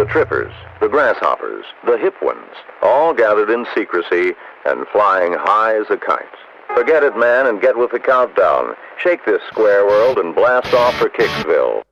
trippers, the grasshoppers, the hip ones, all gathered in secrecy and flying high as a kite. Forget it, man, and get with the countdown. Shake this square world and blast off for Kicksville.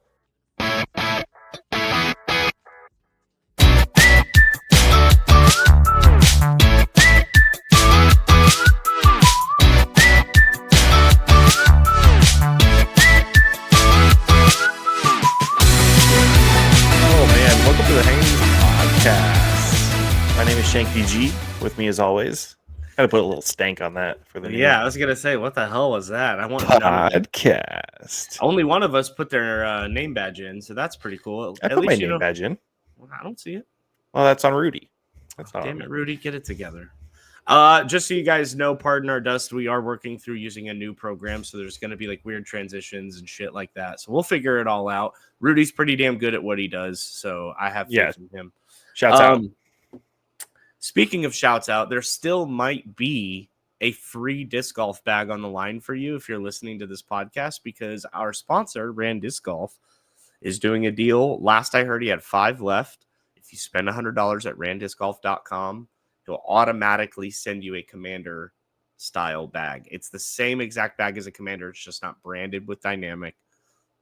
My name is Shanked G. With me as always. Gotta put a little stank on that for the I was gonna say, what the hell was that? I want podcast. Only one of us put their name badge in, so that's pretty cool. I put my name badge in. Well, I don't see it. Well, that's on Rudy. That's not damn it, Rudy, get it together. Just so you guys know, pardon our dust, we are working through using a new program, so there's going to be like weird transitions and shit like that. So we'll figure it all out. Rudy's pretty damn good at what he does, so I have faith in him. Shouts out. Speaking of shouts out, there still might be a free disc golf bag on the line for you if you're listening to this podcast, because our sponsor, Rand Disc Golf, is doing a deal. Last I heard, he had 5 left. If you spend $100 at randdiscgolf.com, he'll automatically send you a Commander style bag. It's the same exact bag as a Commander. It's just not branded with Dynamic,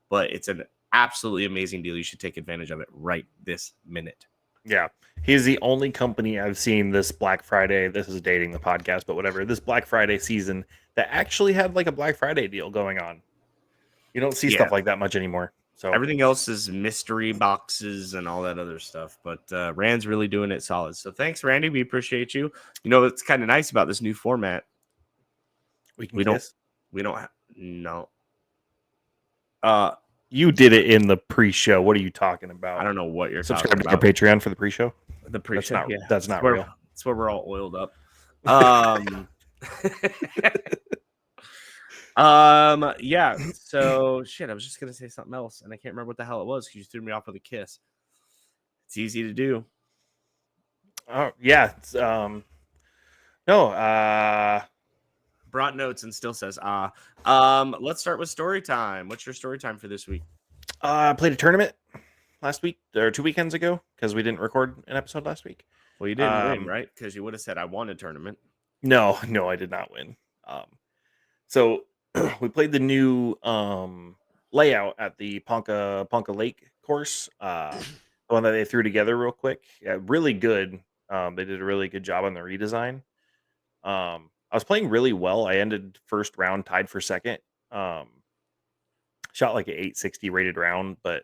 but it's an absolutely amazing deal. You should take advantage of it right this minute. Yeah. He's the only company I've seen this Black Friday. This is dating the podcast, but whatever. This Black Friday season that actually had like a Black Friday deal going on. You don't see stuff like that much anymore. So everything else is mystery boxes and all that other stuff. But Rand's really doing it solid. So thanks, Randy. We appreciate you. You know, it's kind of nice about this new format. We don't. No. You did it in the pre-show. What are you talking about? I don't know what you're talking about. Subscribe to our Patreon for the pre-show. The pre-show. That's not real. That's where we're all oiled up. Yeah. So shit, I was just gonna say something else, and I can't remember what the hell it was because you threw me off with a kiss. It's easy to do. Oh yeah. It's, brought notes and still says let's start with story time. What's your story time for this week? I played a tournament last week or 2 weekends ago because we didn't record an episode last week. Well, you didn't win, right? Because you would have said I won a tournament. No, I did not win. So we played the new layout at the Ponca Lake course, the one that they threw together real quick. Yeah, really good. They did a really good job on the redesign. I was playing really well. I ended first round tied for second. Shot like an 860 rated round, but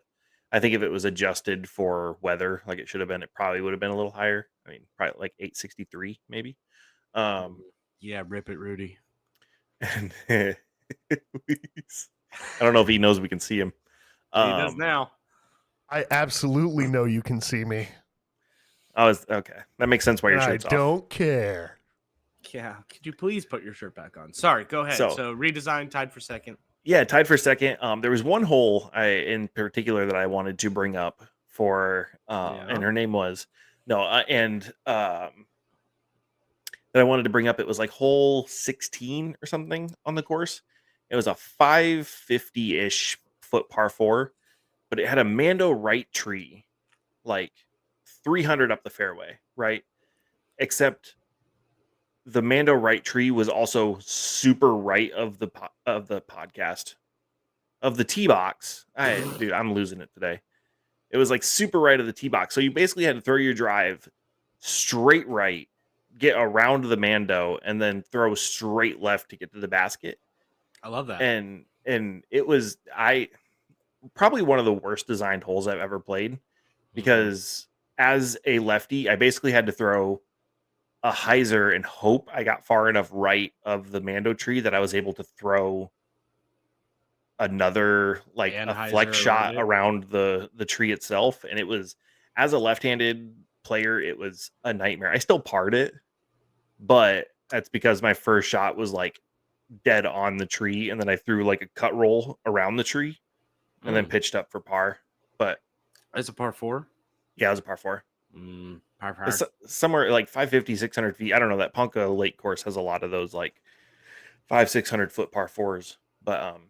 I think if it was adjusted for weather, like it should have been, it probably would have been a little higher. I mean, probably like 863 maybe. Yeah, rip it, Rudy. And I don't know if he knows we can see him. He does now. I absolutely know you can see me. Oh, okay. That makes sense why your shirt's off. I don't care. Yeah. Could you please put your shirt back on? Sorry, go ahead. So redesign, tied for second. Yeah, tied for second. There was one hole in particular that I wanted to bring up for, and her name was that I wanted to bring up. It was like hole 16 or something on the course. It was a 550-ish foot par 4, but it had a Mando right tree, like 300 up the fairway, right? Except the Mando right tree was also super right of the podcast of the tee box. Dude, I'm losing it today. It was like super right of the tee box. So you basically had to throw your drive straight right, get around the Mando, and then throw straight left to get to the basket. I love that. And it was probably one of the worst designed holes I've ever played, because as a lefty, I basically had to throw a hyzer and hope I got far enough right of the Mando tree that I was able to throw another like a flex shot around the tree itself. And it was, as a left-handed player, it was a nightmare. I still parred it, but that's because my first shot was like dead on the tree, and then I threw like a cut roll around the tree and then pitched up for par. But it's a par 4. Yeah, it was a par 4. Par. Somewhere like 550, 600 feet. I don't know. That Ponca Lake course has a lot of those like 500-600 foot par 4s. But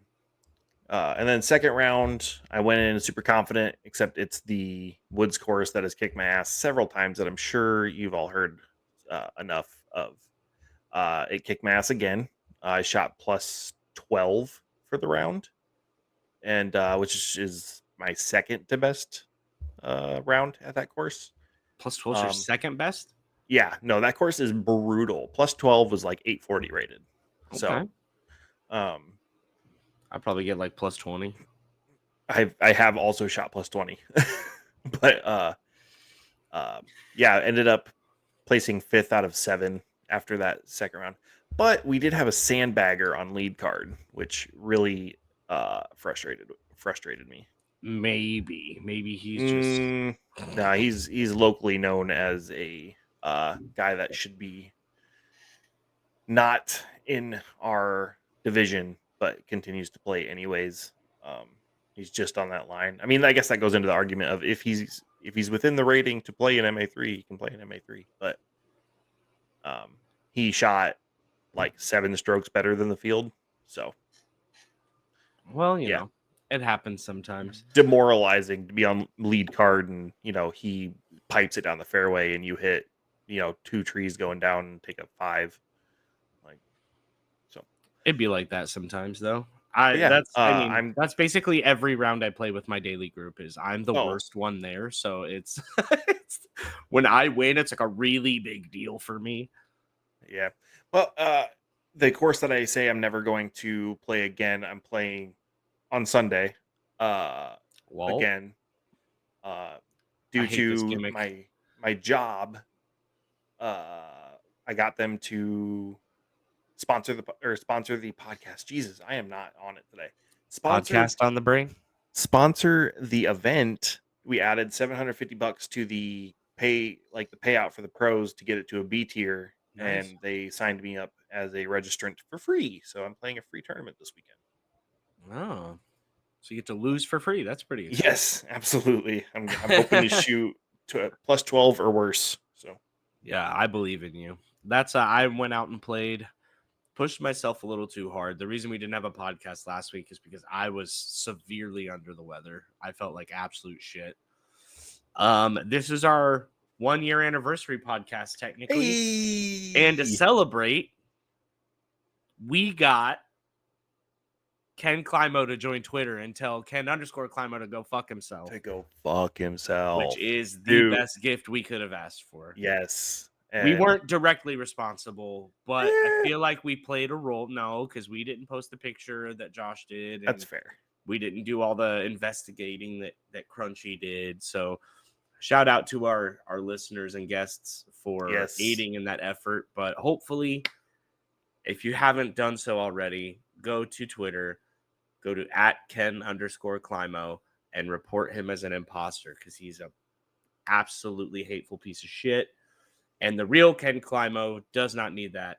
And then second round, I went in super confident, except it's the woods course that has kicked my ass several times that I'm sure you've all heard enough of. It kicked my ass again. I shot plus 12 for the round, and which is my second to best round at that course. Plus 12 is your second best? Yeah, no, that course is brutal. Plus 12 was like 840 rated. Okay. So, I probably get like plus 20. I have also shot plus 20, but yeah, ended up placing 5th out of 7 after that second round. But we did have a sandbagger on lead card, which really frustrated me. Maybe he's just no, he's locally known as a guy that should be not in our division, but continues to play anyways. He's just on that line. I mean, I guess that goes into the argument of if he's within the rating to play in MA3, he can play in MA3. But he shot like 7 strokes better than the field. So, well, you know, it happens sometimes. Demoralizing to be on lead card and he pipes it down the fairway and you hit 2 trees going down and take a 5. Like, so it'd be like that sometimes though. That's basically every round I play with my daily group is I'm the worst one there. So it's when I win, it's like a really big deal for me. Yeah. Well, the course that I say I'm never going to play again, I'm playing on Sunday. Again, due to my job, I got them to sponsor the podcast. Jesus, I am not on it today. Podcast on the brain. Sponsor the event. We added $750 to the payout for the pros to get it to a B tier. Nice. And they signed me up as a registrant for free. So I'm playing a free tournament this weekend. Oh, so you get to lose for free. That's pretty exciting. Yes, absolutely. I'm hoping to shoot to a plus 12 or worse. So yeah, I believe in you. That's I went out and played, pushed myself a little too hard. The reason we didn't have a podcast last week is because I was severely under the weather. I felt like absolute shit. This is our 1-year anniversary podcast, technically. Hey. And to celebrate, we got Ken Climo to join Twitter and tell Ken_Climo to go fuck himself. Which is the best gift we could have asked for. Yes. And we weren't directly responsible, but I feel like we played a role. No, because we didn't post the picture that Josh did. And that's fair. We didn't do all the investigating that Crunchy did. So shout out to our listeners and guests for aiding in that effort. But hopefully, if you haven't done so already, go to Twitter, go to @Ken_Climo and report him as an imposter because he's a absolutely hateful piece of shit. And the real Ken Climo does not need that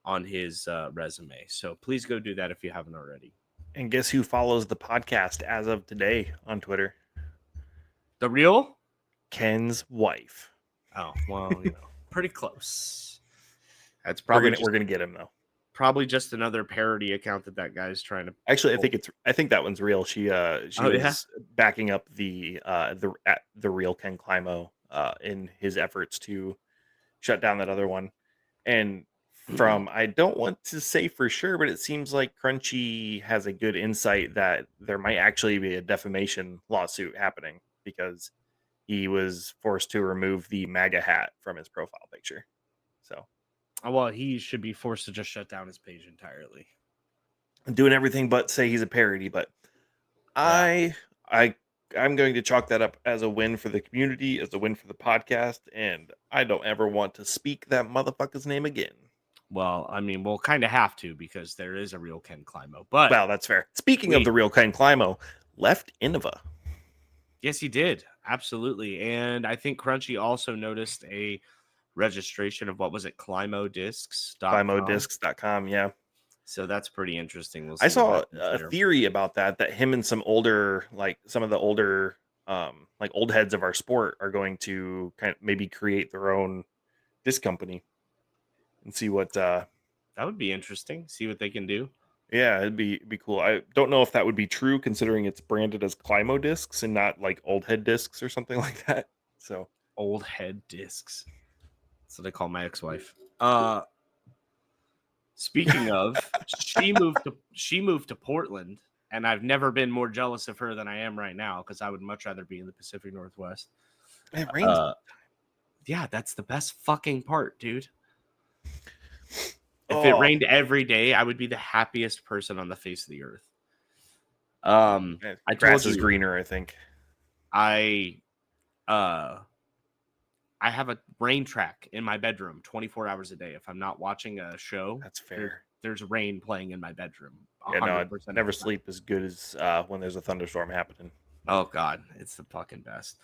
on his resume. So please go do that if you haven't already. And guess who follows the podcast as of today on Twitter? The real? Ken's wife. Oh, well, pretty close. That's probably we're gonna get him though. Probably just another parody account that guy's trying to. Actually, I think that one's real. She was backing up the real Ken Climo in his efforts to shut down that other one. And I don't want to say for sure, but it seems like Crunchy has a good insight that there might actually be a defamation lawsuit happening because he was forced to remove the MAGA hat from his profile picture. So, well, he should be forced to just shut down his page entirely. Doing everything but say he's a parody, but I'm going to chalk that up as a win for the community, as a win for the podcast, and I don't ever want to speak that motherfucker's name again. Well, I mean, we'll kind of have to because there is a real Ken Climo. But well, that's fair. Speaking of the real Ken Climo, left Innova. Yes, he did. Absolutely. And I think Crunchy also noticed a registration of, what was it, Climo Discs? ClimoDiscs.com, yeah. So that's pretty interesting. I saw a theory about that him and some of the older old heads of our sport are going to kind of maybe create their own disc company and see what that would be interesting. See what they can do. Yeah, it'd be cool. I don't know if that would be true considering it's branded as Climo discs and not like old head discs or something like that. So Old head discs. That's what I call my ex-wife. Speaking of, she moved to Portland, and I've never been more jealous of her than I am right now because I would much rather be in the Pacific Northwest. it rains all Yeah, that's the best fucking part, dude. the If time. it rained every day, I would be the happiest person on the face of the earth. I Grass told is you greener, I think. I uh I have a rain track in my bedroom 24 hours a day. If I'm not watching a show, That's fair. there's rain playing in my bedroom. Yeah, no, 100% I of the never time. sleep as good as when there's a thunderstorm happening. Oh God, it's the fucking best.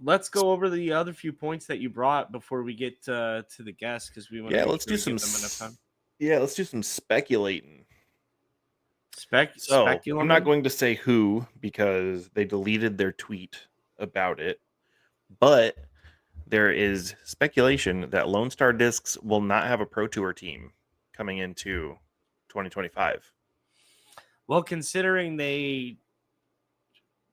Let's go over the other few points that you brought before we get to the guests because we want to Yeah, make let's sure do we give them enough time. Yeah, let's do some speculating. So I'm Speculum. not going to say who because they deleted their tweet about it, but there is speculation that Lone Star Discs will not have a Pro Tour team coming into 2025. Well, considering they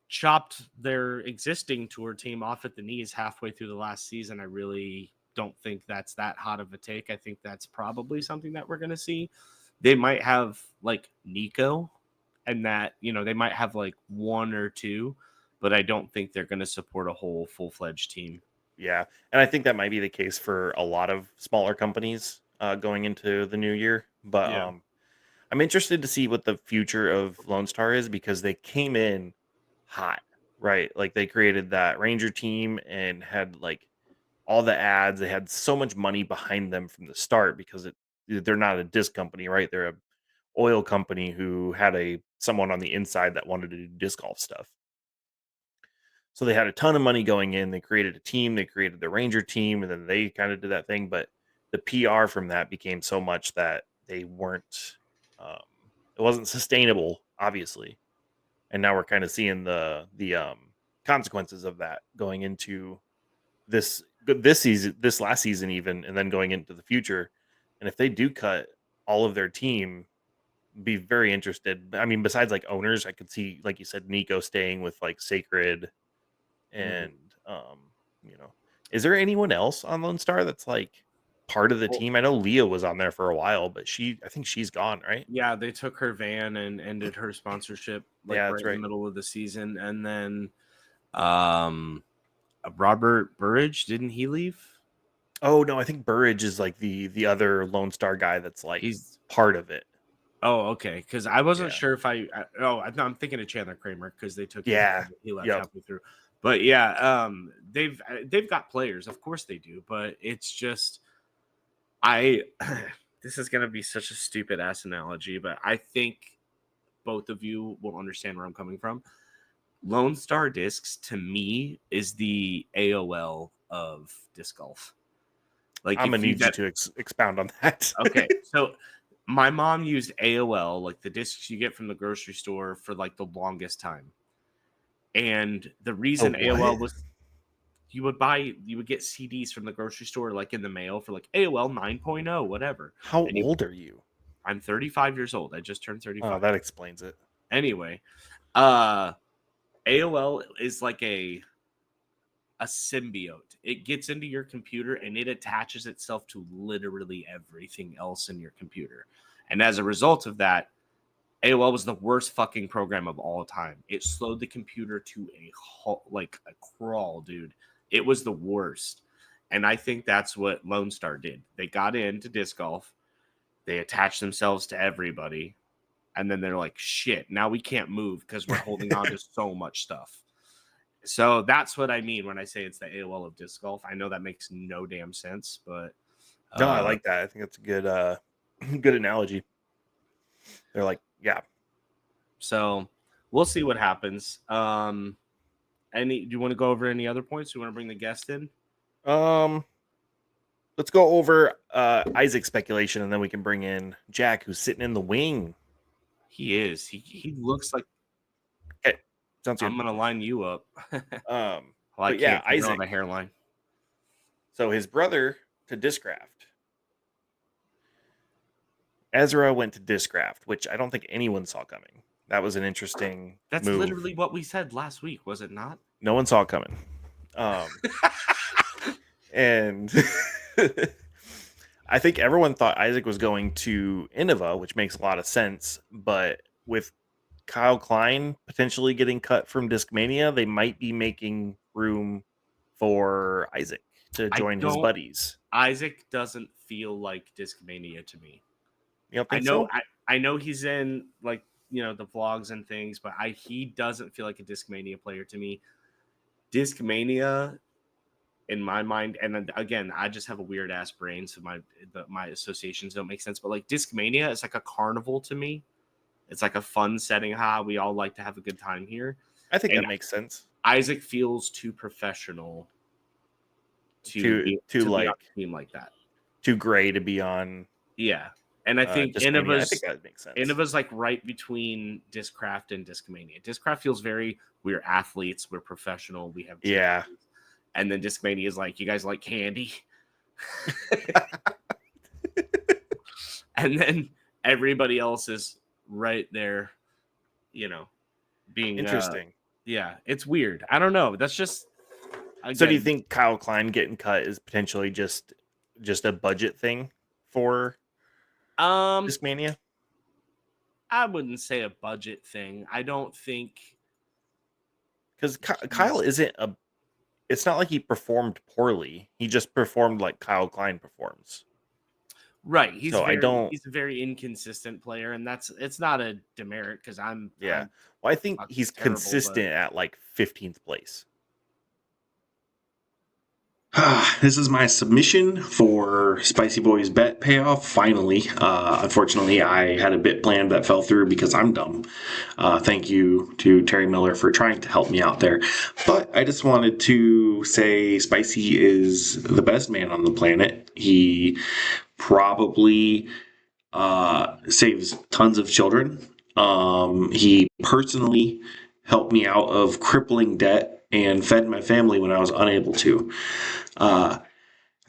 chopped their existing tour team off at the knees halfway through the last season, I really don't think that's that hot of a take. I think that's probably something that we're going to see. They might have like Nico, and that, they might have like one or two, but I don't think they're going to support a whole full-fledged team. Yeah, and I think that might be the case for a lot of smaller companies going into the new year. But Yeah. I'm interested to see what the future of Lone Star is because they came in hot, right? Like they created that Ranger team and had like all the ads. They had so much money behind them from the start because they're not a disc company, right? They're a oil company who had someone on the inside that wanted to do disc golf stuff. So they had a ton of money going in. They created a team. They created the Ranger team, and then they kind of did that thing. But the PR from that became so much that they weren't. Um, it wasn't sustainable, obviously. And now we're kind of seeing the consequences of that going into this season, this last season, even, and then going into the future. And if they do cut all of their team, be very interested. I mean, besides like owners, I could see, like you said, Nico staying with like Sacred and you know, is there anyone else on Lone Star that's like part of the Well, team? I know Leah was on there for a while, but I think she's gone, right? yeah, they took her van and ended her sponsorship like Yeah, right that's in the right. middle of the season. And then Robert Burridge, didn't he leave? Oh no, I think Burridge is like the other Lone Star guy that's like He's part of it. Oh, okay. Because I wasn't Yeah. sure if I'm thinking of Chandler Kramer because they took his Yeah. van, he left Yep. halfway through. But yeah, they've got players, of course they do. But it's just this is gonna be such a stupid ass analogy, but I think both of you will understand where I'm coming from. Lone Star Discs to me is the AOL of disc golf. Like I'm gonna if you need you to expound on that. Okay, so my mom used AOL, like the discs you get from the grocery store, for like the longest time. And the reason AOL was you would get CDs from the grocery store like in the mail for like AOL 9.0, whatever. How old are you? I'm 35 years old. I just turned 35. Oh, that explains it. Anyway, AOL is like a symbiote. It gets into your computer and it attaches itself to literally everything else in your computer. And as a result of that, AOL was the worst fucking program of all time. It slowed the computer to a crawl, dude. It was the worst. And I think that's what Lone Star did. They got into disc golf. They attached themselves to everybody. And then they're like, shit, now we can't move because we're holding on to so much stuff. So that's what I mean when I say it's the AOL of disc golf. I know that makes no damn sense, but No, I like that. I think that's a good good analogy. They're like, yeah. So we'll see what happens. Do you want to go over any other points? Do you want to bring the guest in? Let's go over Isaac's speculation and then we can bring in Jack, who's sitting in the wing. He is. He looks like. Okay. Sounds good. I'm gonna line you up. Well, I yeah, can't. Isaac on Isaac. the hairline. So his brother to Discraft Ezra went to Discraft, which I don't think anyone saw coming. That was an interesting That's move. literally what we said last week, was it not? No one saw it coming. And I think everyone thought Isaac was going to Innova, which makes a lot of sense. But with Kyle Klein potentially getting cut from Discmania, they might be making room for Isaac to join his buddies. Isaac doesn't feel like Discmania to me. You don't think so? I know he's in like, the vlogs and things, but he doesn't feel like a Discmania player to me. Discmania, in my mind, and again, I just have a weird ass brain, so my associations don't make sense. But like Discmania is like a carnival to me. It's like a fun setting. We all like to have a good time here. I think that makes sense. Isaac feels too professional to be on a team like that. Too gray to be on. Yeah. And I think Innova's, I think that makes sense. Innova's like right between Discraft and Discmania. Discraft feels we're athletes, we're professional, we have teams. And then Discmania is like, you guys like candy? And then everybody else is right there, being interesting. Yeah, it's weird. I don't know. That's just. Again, so do you think Kyle Klein getting cut is potentially just a budget thing for Discmania? I wouldn't say a budget thing. I don't think, because Kyle isn't a. It's not like he performed poorly. He just performed like Kyle Klein performs. Right. He's a very inconsistent player, and it's not a demerit because I'm. Yeah. Well, I think he's consistent at like 15th place. This is my submission for Spiicii Boy's bet payoff. Finally, unfortunately, I had a bit planned that fell through because I'm dumb. Thank you to Terry Miller for trying to help me out there. But I just wanted to say Spiicii is the best man on the planet. He probably saves tons of children. He personally helped me out of crippling debt and fed my family when I was unable to.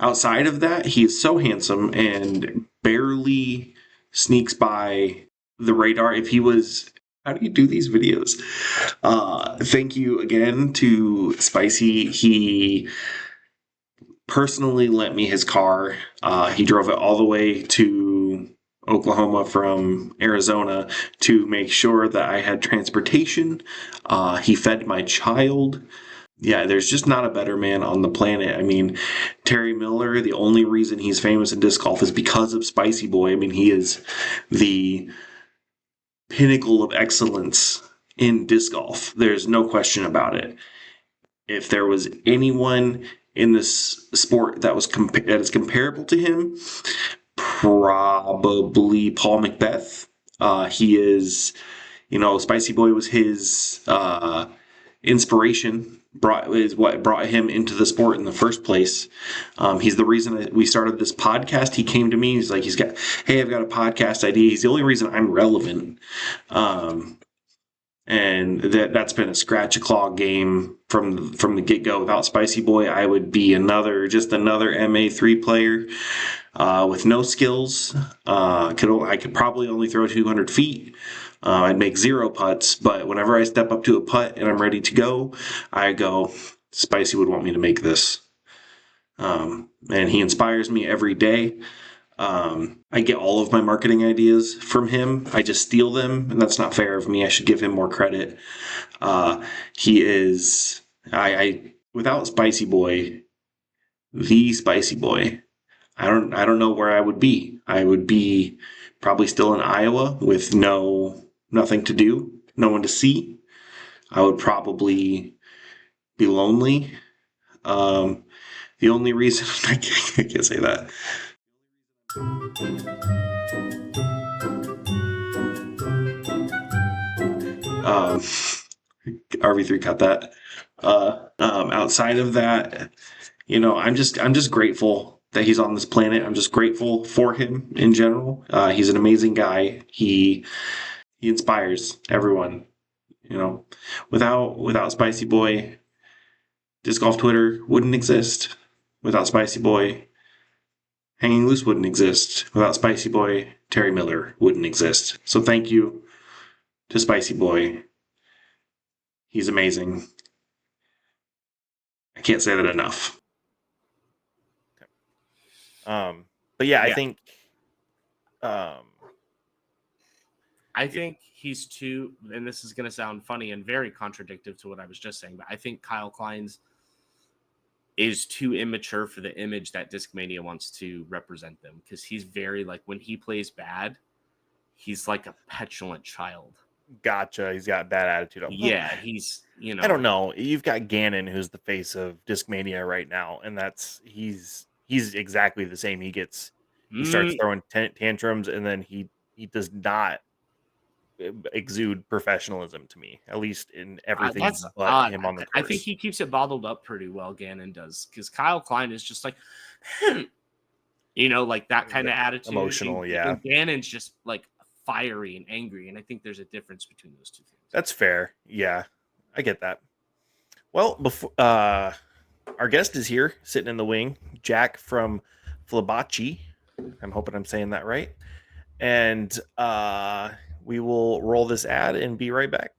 Outside of that, he is so handsome and barely sneaks by the radar. If he was, how do you do these videos? Thank you again to Spiicii. He personally lent me his car. He drove it all the way to Oklahoma from Arizona to make sure that I had transportation. He fed my child. Yeah, there's just not a better man on the planet. I mean, Terry Miller, the only reason he's famous in disc golf is because of Spiicii Boy. I mean, he is the pinnacle of excellence in disc golf. There's no question about it. If there was anyone in this sport that is comparable to him, probably Paul Macbeth. He is, Spiicii Boy was his inspiration. Is what brought him into the sport in the first place. He's the reason that we started this podcast. He came to me. He's like, hey, I've got a podcast idea. He's the only reason I'm relevant. And that's been a scratch a claw game from the get go. Without Spiicii Boy, I would be another MA3 player with no skills. I could probably only throw 200 feet. I'd make 0 putts, but whenever I step up to a putt and I'm ready to go, I go, Spiicii would want me to make this. And he inspires me every day. I get all of my marketing ideas from him. I just steal them, and that's not fair of me. I should give him more credit. He is, without Spiicii Boy, the Spiicii Boy, I don't know where I would be. I would be probably still in Iowa with nothing to do, no one to see. I would probably be lonely. The only reason I can't say that. RV3 cut that. Outside of that, I'm just grateful that he's on this planet. I'm just grateful for him in general. He's an amazing guy. He inspires everyone. Without Spiicii Boy, disc golf Twitter wouldn't exist. Without Spiicii Boy, Hanging Loose wouldn't exist. Without Spiicii Boy, Terry Miller wouldn't exist. So thank you to Spiicii Boy. He's amazing. I can't say that enough. But yeah, I think he's too, and this is going to sound funny and very contradictory to what I was just saying, but I think Kyle Klein's is too immature for the image that Discmania wants to represent them, because he's very, like, when he plays bad, he's like a petulant child. Gotcha. He's got bad attitude. Yeah, he's, I don't know. You've got Gannon, who's the face of Discmania right now, and he's exactly the same. He starts throwing tantrums, and then he does not exude professionalism to me, at least in everything but him on the course. I think he keeps it bottled up pretty well, Gannon does, because Kyle Klein is just like, like that kind of attitude. Emotional, and Gannon's just like fiery and angry, and I think there's a difference between those two things. That's fair. Yeah, I get that. Well, before our guest is here, sitting in the wing, Jack from Flabocce. I'm hoping I'm saying that right. And we will roll this ad and be right back.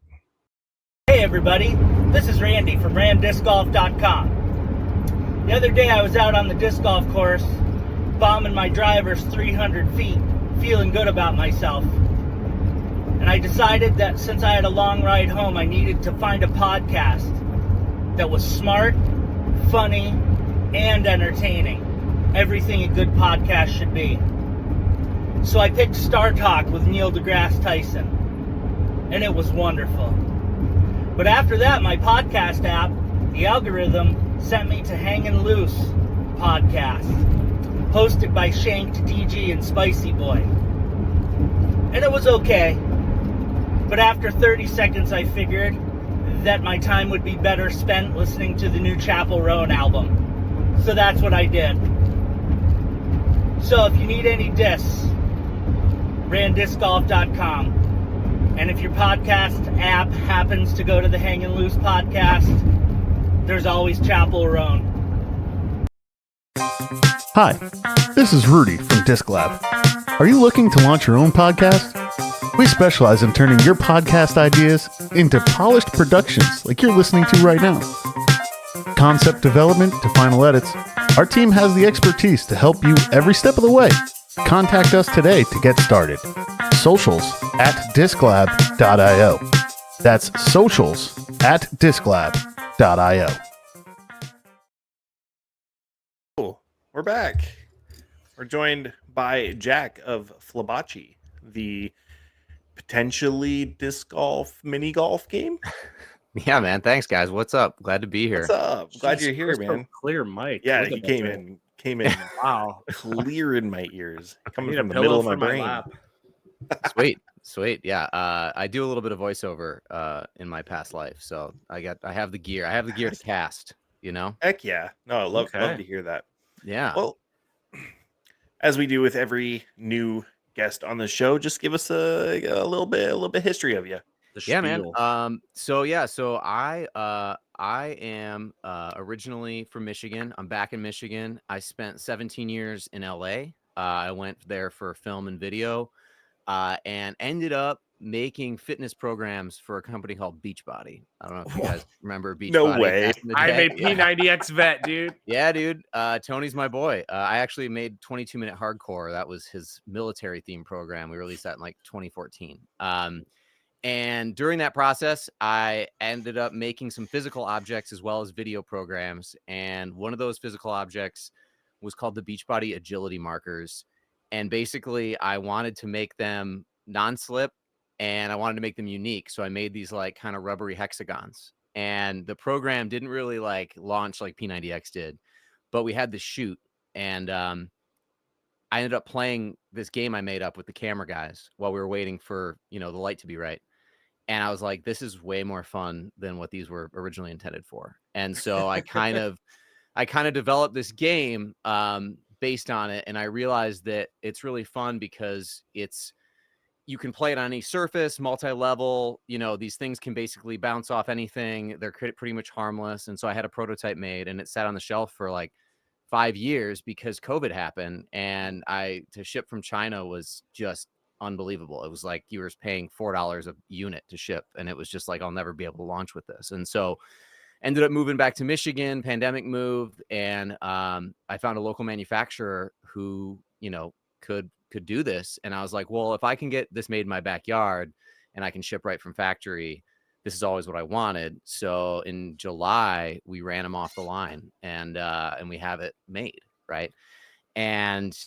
Hey everybody, this is Randy from RandDiscGolf.com. The other day I was out on the disc golf course, bombing my drivers 300 feet, feeling good about myself. And I decided that since I had a long ride home, I needed to find a podcast that was smart, funny, and entertaining. Everything a good podcast should be. So I picked Star Talk with Neil deGrasse Tyson, and it was wonderful. But after that, my podcast app, the algorithm, sent me to Hangin' Loose podcast, hosted by Shanked, DG, and Spiicii Boy. And it was okay, but after 30 seconds I figured that my time would be better spent listening to the new Chapel Roan album. So that's what I did. So if you need any discs, RandDiscGolf.com. And if your podcast app happens to go to the Hangin' Loose podcast, there's always Chapel Roan. Hi, this is Rudy from Disc Lab. Are you looking to launch your own podcast? We specialize in turning your podcast ideas into polished productions like you're listening to right now. Concept development to final edits, our team has the expertise to help you every step of the way. Contact us today to get started. Socials@disclab.io. That's socials@disclab.io. Cool. We're back. We're joined by Jack of Flabocce, the potentially disc golf, mini golf game. Yeah, man. Thanks, guys. What's up? Glad to be here. What's up? Glad you're here, man. Clear mic. Yeah, he came in. Wow, clear in my ears, coming need from a the middle pillow of my for brain. lap. Sweet. Yeah. I do a little bit of voiceover in my past life, so I have the gear. I have the gear to cast. Heck yeah! No, I love to hear that. Yeah. Well, as we do with every new guest on the show, just give us a little bit history of you. Yeah, man. So I am originally from Michigan. I'm back in Michigan. I spent 17 years in LA. I went there for film and video, and ended up making fitness programs for a company called Beachbody. I don't know if you guys remember Beachbody. No way. I'm a P90X vet, dude. Yeah, dude. Tony's my boy. I actually made 22-minute hardcore. That was his military theme program. We released that in like 2014. And during that process, I ended up making some physical objects as well as video programs. And one of those physical objects was called the Beachbody Agility Markers. And basically, I wanted to make them non-slip, and I wanted to make them unique. So I made these like kind of rubbery hexagons. And the program didn't really like launch like P90X did, but we had the shoot. And I ended up playing this game I made up with the camera guys while we were waiting for, the light to be right. And I was like, this is way more fun than what these were originally intended for. And so I kind of developed this game based on it. And I realized that it's really fun because you can play it on any surface, multi-level, these things can basically bounce off anything. They're pretty much harmless. And so I had a prototype made, and it sat on the shelf for like 5 years because COVID happened, and to ship from China was just unbelievable. It was like you were paying $4 a unit to ship, and it was just like, I'll never be able to launch with this. And so ended up moving back to Michigan, pandemic move, and I found a local manufacturer who, could do this. And I was like, well, if I can get this made in my backyard and I can ship right from factory, this is always what I wanted. So in July, we ran them off the line, and we have it made, right? And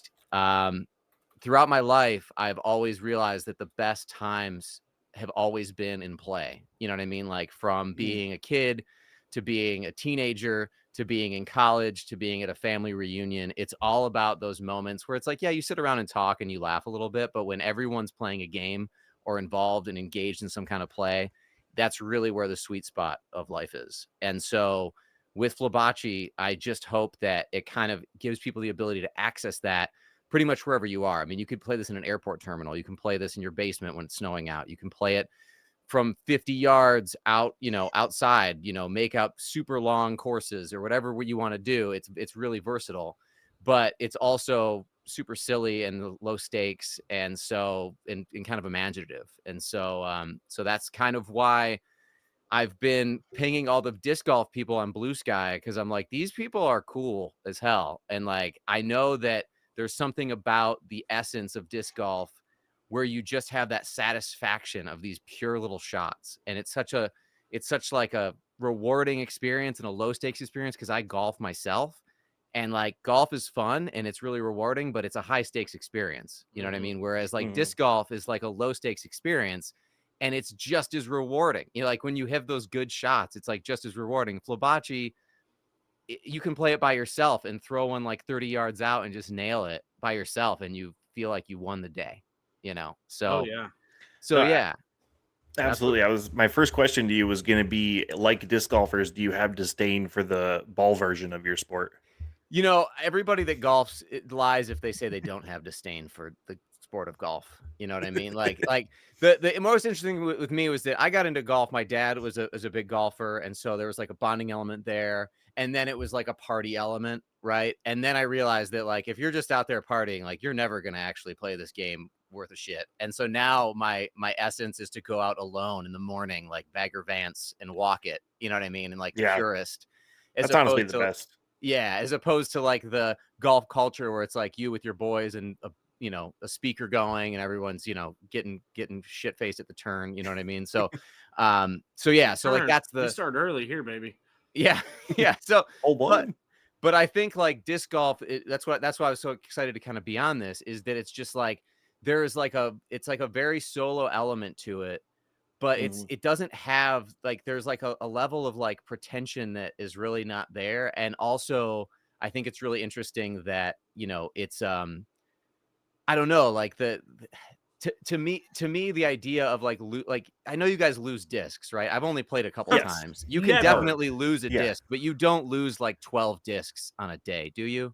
throughout my life, I've always realized that the best times have always been in play. You know what I mean? Like from being a kid to being a teenager to being in college to being at a family reunion. It's all about those moments where it's like, yeah, you sit around and talk and you laugh a little bit, but when everyone's playing a game or involved and engaged in some kind of play, that's really where the sweet spot of life is. And so with Flabocce, I just hope that it kind of gives people the ability to access that pretty much wherever you are. I mean, you could play this in an airport terminal. You can play this in your basement when it's snowing out. You can play it from 50 yards out, outside, make up super long courses or whatever you want to do. It's really versatile, but it's also super silly and low stakes. And so, and kind of imaginative. And so, so that's kind of why I've been pinging all the disc golf people on Blue Sky, because I'm like, these people are cool as hell. And like, I know that there's something about the essence of disc golf where you just have that satisfaction of these pure little shots. And it's such like a rewarding experience and a low stakes experience, because I golf myself, and like golf is fun and it's really rewarding, but it's a high stakes experience. You know what I mean? Whereas like disc golf is like a low stakes experience, and it's just as rewarding. Like when you have those good shots, it's like just as rewarding. Flabocce, you can play it by yourself and throw one like 30 yards out and just nail it by yourself, and you feel like you won the day, So, yeah. Absolutely. My first question to you was going to be, like disc golfers, do you have disdain for the ball version of your sport? Everybody that golfs, it lies if they say they don't have disdain for the sport of golf. You know what I mean? Like the most interesting with me was that I got into golf. My dad was a big golfer, and so there was like a bonding element there, and then it was like a party element, right? And then I realized that like if you're just out there partying, like you're never gonna actually play this game worth of shit. And so now my essence is to go out alone in the morning, like Bagger Vance, and walk it. You know what I mean? And like the purist. That's honestly the best. Yeah, as opposed to like the golf culture where it's like you with your boys and a speaker going and everyone's getting shit faced at the turn. You know what I mean? So, so like that's we start early here, baby. Yeah, yeah. So, but I think like disc golf, that's why I was so excited to kind of be on this, is that it's just like there's like it's like a very solo element to it. But it doesn't have like, there's like a level of like pretension that is really not there. And also I think it's really interesting that, it's, I don't know, like to me, the idea of like I know you guys lose discs, right? I've only played a couple times. You can definitely lose a disc, but you don't lose like 12 discs on a day, do you?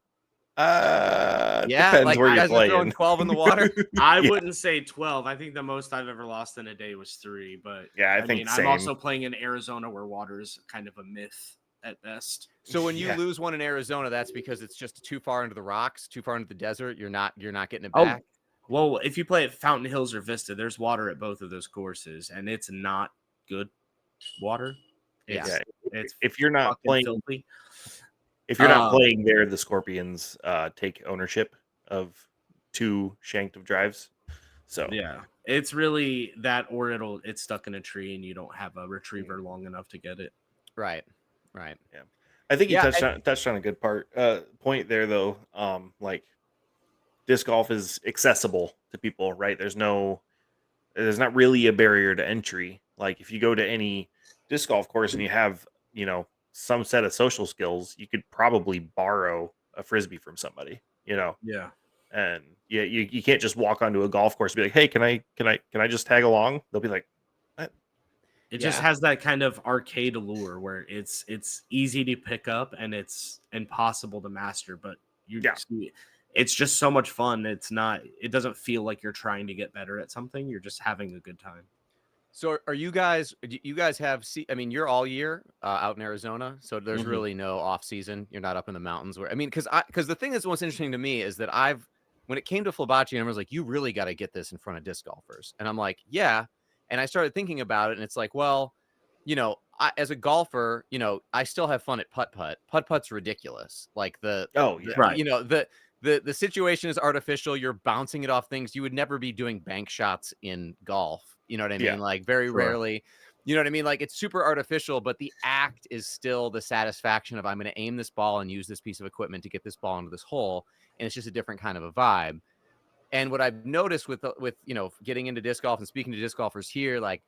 Depends like where you you're guys are throwing playing. 12 in the water. I wouldn't say 12. I think the most I've ever lost in a day was 3. But yeah, I think I'm also playing in Arizona, where water is kind of a myth at best. So when you lose one in Arizona, that's because it's just too far into the rocks, too far into the desert. You're not getting it back. Well, if you play at Fountain Hills or Vista, there's water at both of those courses, and it's not good water. It's if you're not playing filthy. If you're not playing there, the Scorpions take ownership of 2 shanked of drives. So yeah, it's really that, or it's stuck in a tree and you don't have a retriever long enough to get it. Right. Yeah, I think you touched on a good point there, though. Like disc golf is accessible to people, right? There's not really a barrier to entry. Like if you go to any disc golf course and you have some set of social skills, you could probably borrow a frisbee from somebody, Yeah. And you can't just walk onto a golf course and be like, hey, can I just tag along? They'll be like, what? It just has that kind of arcade allure where it's easy to pick up and it's impossible to master, but it's just so much fun. It doesn't feel like you're trying to get better at something. You're just having a good time. So are you guys? Do you guys have? I mean, you're all year out in Arizona, so there's really no off season. You're not up in the mountains. Where I mean, because the thing that's most interesting to me is that when it came to Flabocce, and I was like, you really got to get this in front of disc golfers, and I'm like, yeah. And I started thinking about it, and it's like, well, as a golfer, I still have fun at putt-putt. Putt-putt's ridiculous. Like Right. The situation is artificial. You're bouncing it off things. You would never be doing bank shots in golf. You know what I mean? Yeah, like very rarely. You know what I mean? Like it's super artificial, but the act is still the satisfaction of I'm going to aim this ball and use this piece of equipment to get this ball into this hole. And it's just a different kind of a vibe. And what I've noticed with getting into disc golf and speaking to disc golfers here, like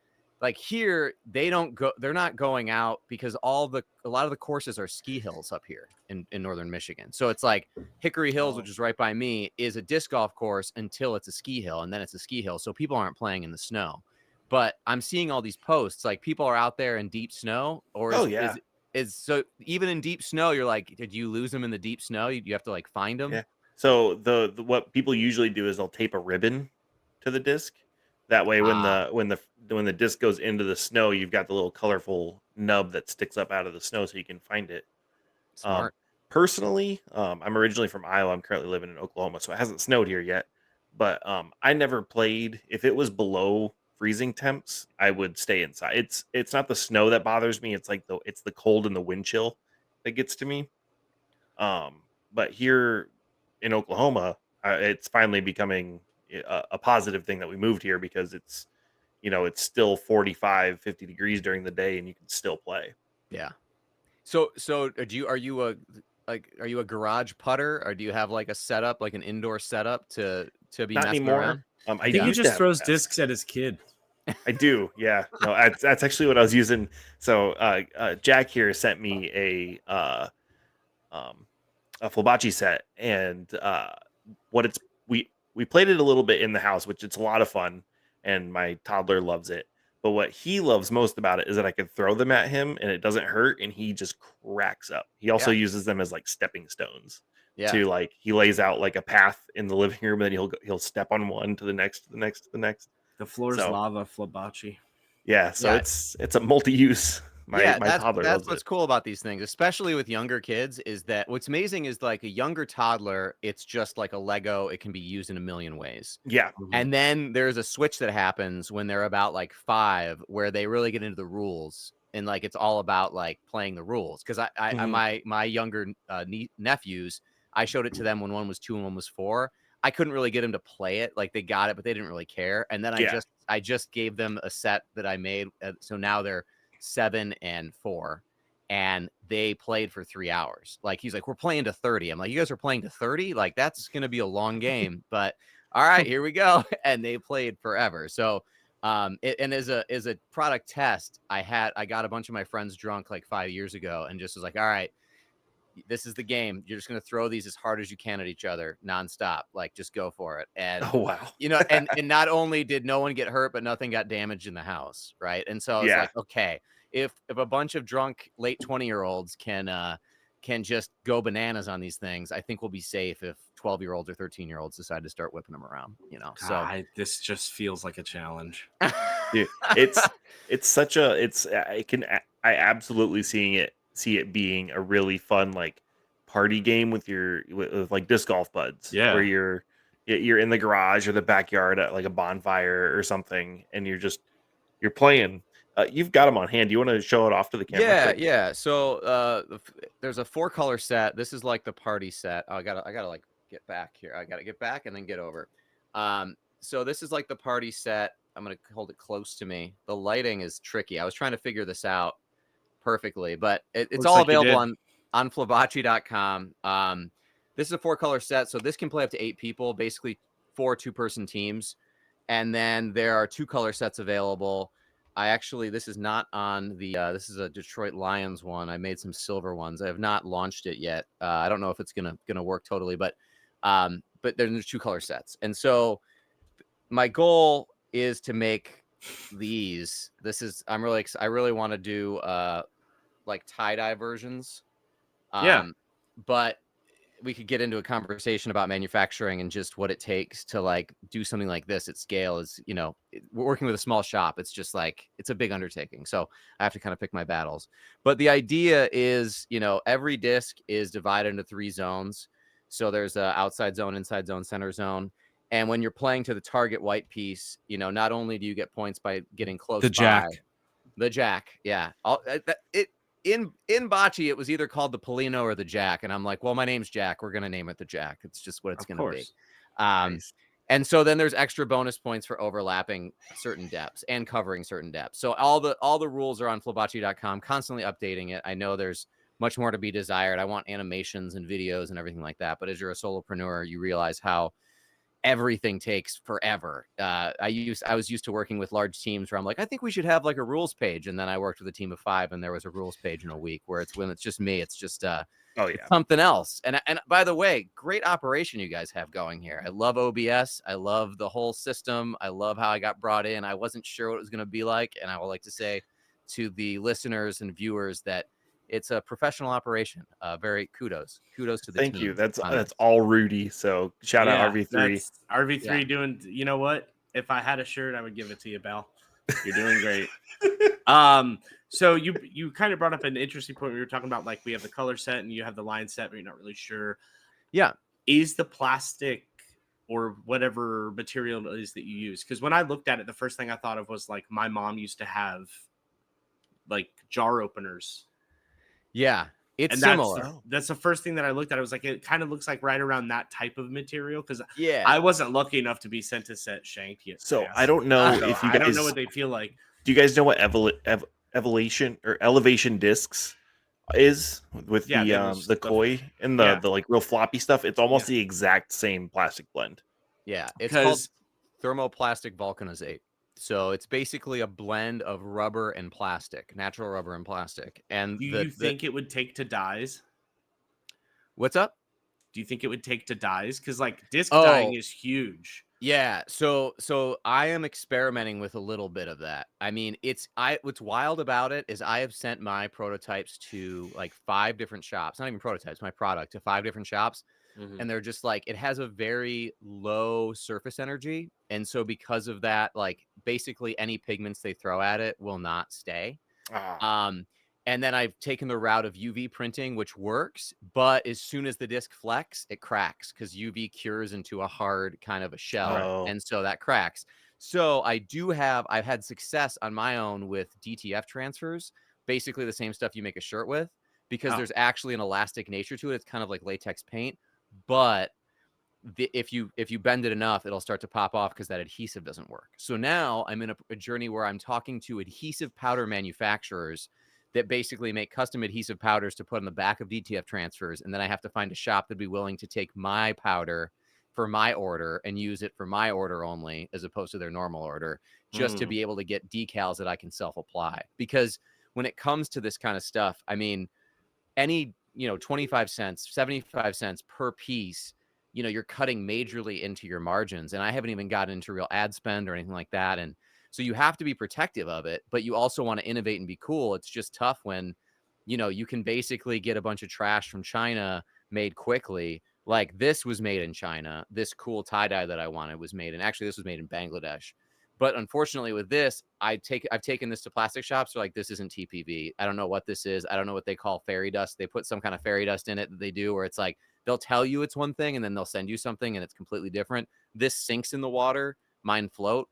here, they're not going out because a lot of the courses are ski hills up here in northern Michigan. So it's like Hickory Hills, which is right by me, is a disc golf course until it's a ski hill, and then it's a ski hill. So people aren't playing in the snow. But I'm seeing all these posts, like people are out there in deep snow, or so even in deep snow, you're like, did you lose them in the deep snow? You have to like find them. Yeah. So the what people usually do is they'll tape a ribbon to the disc. That way, when the disc goes into the snow, you've got the little colorful nub that sticks up out of the snow, so you can find it. Smart. Personally, I'm originally from Iowa. I'm currently living in Oklahoma, so it hasn't snowed here yet. But I never played. If it was below freezing temps, I would stay inside. It's not the snow that bothers me. It's like it's the cold and the wind chill that gets to me. But here in Oklahoma, it's finally becoming a positive thing that we moved here because it's still 45, 50 degrees during the day and you can still play. Yeah. So are you a garage putter, or do you have like a setup, like an indoor setup to be Not messing anymore. around? I think he just throws discs at his kid. I do, yeah. No, that's actually what I was using. So Jack here sent me a Flabocce set, and we played it a little bit in the house, which it's a lot of fun, and my toddler loves it. But what he loves most about it is that I can throw them at him and it doesn't hurt, and he just cracks up. He also uses them as like stepping stones. Yeah. To like he lays out like a path in the living room, and then he'll step on one to the next, to the next, to the next. The floor's lava Flabocce. Yeah, so it's a multi-use. My toddler that's loves what's it. cool about these things, especially with younger kids, is that what's amazing is like a younger toddler, it's just like a Lego. It can be used in a million ways. Yeah. And then there's a switch that happens when they're about like 5, where they really get into the rules, and like it's all about like playing the rules. Because my younger nephews, I showed it to them when one was 2 and one was 4. I couldn't really get them to play it. Like they got it, but they didn't really care. And then I just gave them a set that I made. So now they're 7 and 4, and they played for 3 hours. Like he's like, we're playing to 30. I'm like, you guys are playing to 30? Like that's gonna be a long game, but all right, here we go. And they played forever. So and as a product test, I got a bunch of my friends drunk like 5 years ago and just was like, all right, this is the game. You're just going to throw these as hard as you can at each other nonstop. Like just go for it. And oh wow. And not only did no one get hurt, but nothing got damaged in the house. Right. And so I was like, okay, if a bunch of drunk late 20-year-olds can just go bananas on these things, I think we'll be safe if 12-year-olds or 13-year-olds decide to start whipping them around, So this just feels like a challenge. Dude, I absolutely see it being a really fun like party game with like disc golf buds. Yeah. Where you're in the garage or the backyard at like a bonfire or something, and you're playing. You've got them on hand. Do you want to show it off to the camera? Yeah. So there's a 4-color set. This is like the party set. I gotta like get back here. I gotta get back and then get over. So this is like the party set. I'm gonna hold it close to me. The lighting is tricky. I was trying to figure this out perfectly, but it's all available on Flabocce.com. This is a 4-color set, so this can play up to 8 people, basically 4 2-person teams. And then there are 2-color sets available. This is not on the this is a Detroit Lions one. I made some silver ones. I have not launched it yet. I don't know if it's gonna work totally, but there's 2-color sets. And so my goal is to make these. I really want to do like tie-dye versions. But we could get into a conversation about manufacturing and just what it takes to like do something like this at scale. Is, you know, we're working with a small shop. It's just like, it's a big undertaking. So I have to kind of pick my battles. But the idea is, you know, every disc is divided into 3 zones. So there's a outside zone, inside zone, center zone. And when you're playing to the target white piece, you know, not only do you get points by getting close The jack. the jack. Yeah. In bocce, it was either called the Polino or the Jack. And I'm like, well, my name's Jack. We're going to name it the Jack. It's just what it's going to be. Nice. And so then there's extra bonus points for overlapping certain depths and covering certain depths. So all the rules are on flabocce.com, constantly updating it. I know there's much more to be desired. I want animations and videos and everything like that. But as you're a solopreneur, you realize how everything takes forever. I was used to working with large teams where I'm like, I think we should have like a rules page. And then I worked with a team of 5 and there was a rules page in a week, where when it's just me, it's just it's something else. And by the way, great operation you guys have going here. I love OBS. I love the whole system. I love how I got brought in. I wasn't sure what it was going to be like. And I would like to say to the listeners and viewers that it's a professional operation. Very kudos to the team. Thank you. That's all Rudy. So shout out RV3. That's RV3 doing. You know what? If I had a shirt, I would give it to you, Bal. You're doing great. So you kind of brought up an interesting point. We were talking about like we have the color set and you have the line set, but you're not really sure. Yeah. Is the plastic or whatever material it is that you use? Because when I looked at it, the first thing I thought of was like my mom used to have like jar openers. Yeah, it's similar. That's the first thing that I looked at. I was like, it kind of looks like right around that type of material, because yeah, I wasn't lucky enough to be sent to set Shanked yet. So I don't know if you guys. I don't know what they feel like. Do you guys know what elevation discs is with the koi and the like real floppy stuff? It's almost the exact same plastic blend. Yeah, it's called thermoplastic vulcanizate. So it's basically a blend of rubber and plastic, natural rubber and plastic. And do you think it would take to dyes? What's up? Do you think it would take to dyes? Because like disc dyeing is huge. Yeah. So I am experimenting with a little bit of that. I mean, what's wild about it is I have sent my prototypes to like 5 different shops, not even prototypes, my product to 5 different shops. Mm-hmm. And they're just like, it has a very low surface energy. And so because of that, like basically any pigments they throw at it will not stay. And then I've taken the route of UV printing, which works. But as soon as the disc flex, it cracks because UV cures into a hard kind of a shell. And so that cracks. So I've had success on my own with DTF transfers, basically the same stuff you make a shirt with, because there's actually an elastic nature to it. It's kind of like latex paint. But if you bend it enough, it'll start to pop off because that adhesive doesn't work. So now I'm in a journey where I'm talking to adhesive powder manufacturers that basically make custom adhesive powders to put on the back of DTF transfers. And then I have to find a shop that'd be willing to take my powder for my order and use it for my order only, as opposed to their normal order, just to be able to get decals that I can self-apply. Because when it comes to this kind of stuff, I mean, any 25 cents, 75 cents per piece, you're cutting majorly into your margins. And I haven't even gotten into real ad spend or anything like that. And so you have to be protective of it, but you also want to innovate and be cool. It's just tough when, you can basically get a bunch of trash from China made quickly. Like this was made in China. This cool tie-dye that I wanted was made. And actually this was made in Bangladesh. But unfortunately with this, I've taken this to plastic shops. They're like, this isn't TPV. I don't know what this is. I don't know what they call fairy dust. They put some kind of fairy dust in it that they do, where it's like, they'll tell you it's one thing and then they'll send you something and it's completely different. This sinks in the water. Mine float.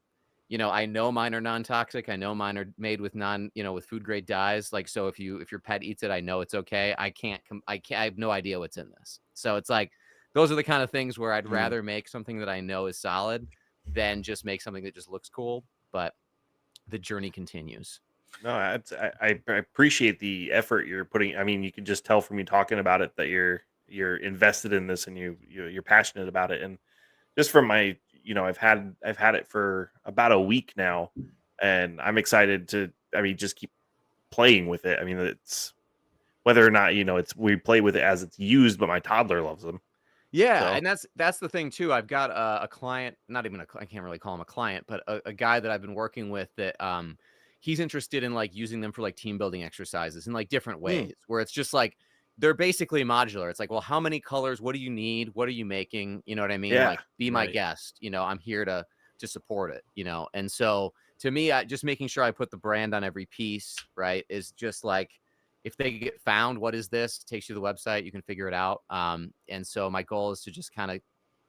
I know mine are non-toxic. I know mine are made with with food grade dyes. Like, so if your pet eats it, I know it's okay. I have no idea what's in this. So it's like, those are the kind of things where I'd rather make something that I know is solid than just make something that just looks cool. But the journey continues. No, I appreciate the effort you're putting. I mean, you can just tell from you talking about it that you're invested in this and you're passionate about it. And just from my, I've had it for about a week now, and I'm excited to, just keep playing with it. I mean, it's whether or not, we play with it as it's used, but my toddler loves them. Yeah, so. And that's the thing too. I've got a client, I can't really call him a client, but a guy that I've been working with that he's interested in like using them for like team building exercises in like different ways, where it's just like, they're basically modular. It's like, well, how many colors? What do you need? What are you making? You know what I mean? Yeah, like, be my guest. You know, I'm here to support it. You know, and so to me, just making sure I put the brand on every piece, right, is just like, if they get found, what is this? It takes you to the website, you can figure it out. And so my goal is to just kind of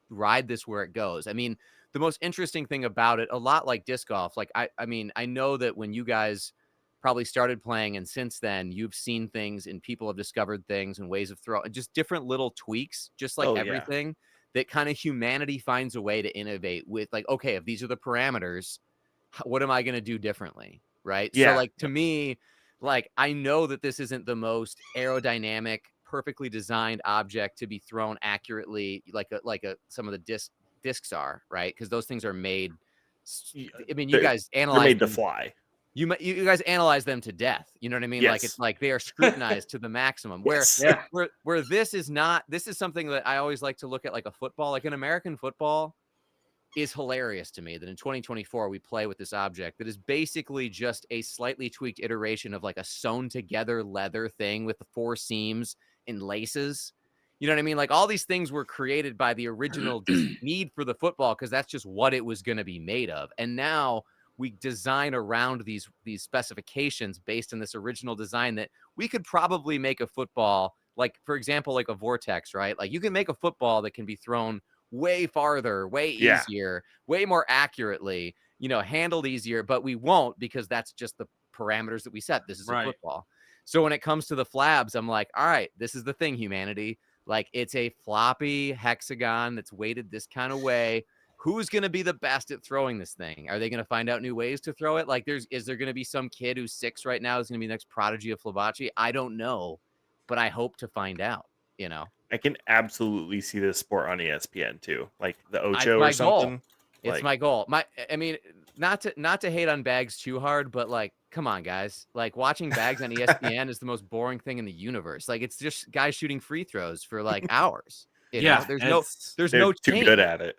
ride this where it goes. I mean, the most interesting thing about it, a lot like disc golf, like I mean, I know that when you guys probably started playing and since then you've seen things and people have discovered things and ways of throwing, just different little tweaks, just like everything that kind of humanity finds a way to innovate with, like, okay, if these are the parameters, what am I going to do differently? Right. So like, to me, like, I know that this isn't the most aerodynamic, perfectly designed object to be thrown accurately, like some of the discs are, right? Because those things are made. I mean, you guys analyze. They're made to fly. You guys analyze them to death. You know what I mean? Yes. Like, it's like they are scrutinized to the maximum. Where this is not. This is something that I always like to look at, like a football, like an American football. Is hilarious to me that in 2024 we play with this object that is basically just a slightly tweaked iteration of like a sewn together leather thing with the 4 seams and laces. You know what I mean? Like, all these things were created by the original need for the football because that's just what it was going to be made of. And now we design around these specifications based on this original design that we could probably make a football, like, for example, like a Vortex, right? Like, you can make a football that can be thrown way farther, way easier, way more accurately, you know, handled easier, but we won't, because that's just the parameters that we set. This is a football. So when it comes to the flabs, I'm like, all right, this is the thing, humanity. Like, it's a floppy hexagon that's weighted this kind of way. Who's going to be the best at throwing this thing? Are they going to find out new ways to throw it? Like, is there going to be some kid who's 6 right now who's going to be the next prodigy of Flabocce? I don't know, but I hope to find out, you know? I can absolutely see this sport on ESPN too, like the Ocho or something. It's my goal. I mean, not to hate on bags too hard, but like, come on, guys. Like, watching bags on ESPN is the most boring thing in the universe. Like, it's just guys shooting free throws for like hours. You know? There's no too change. good at it.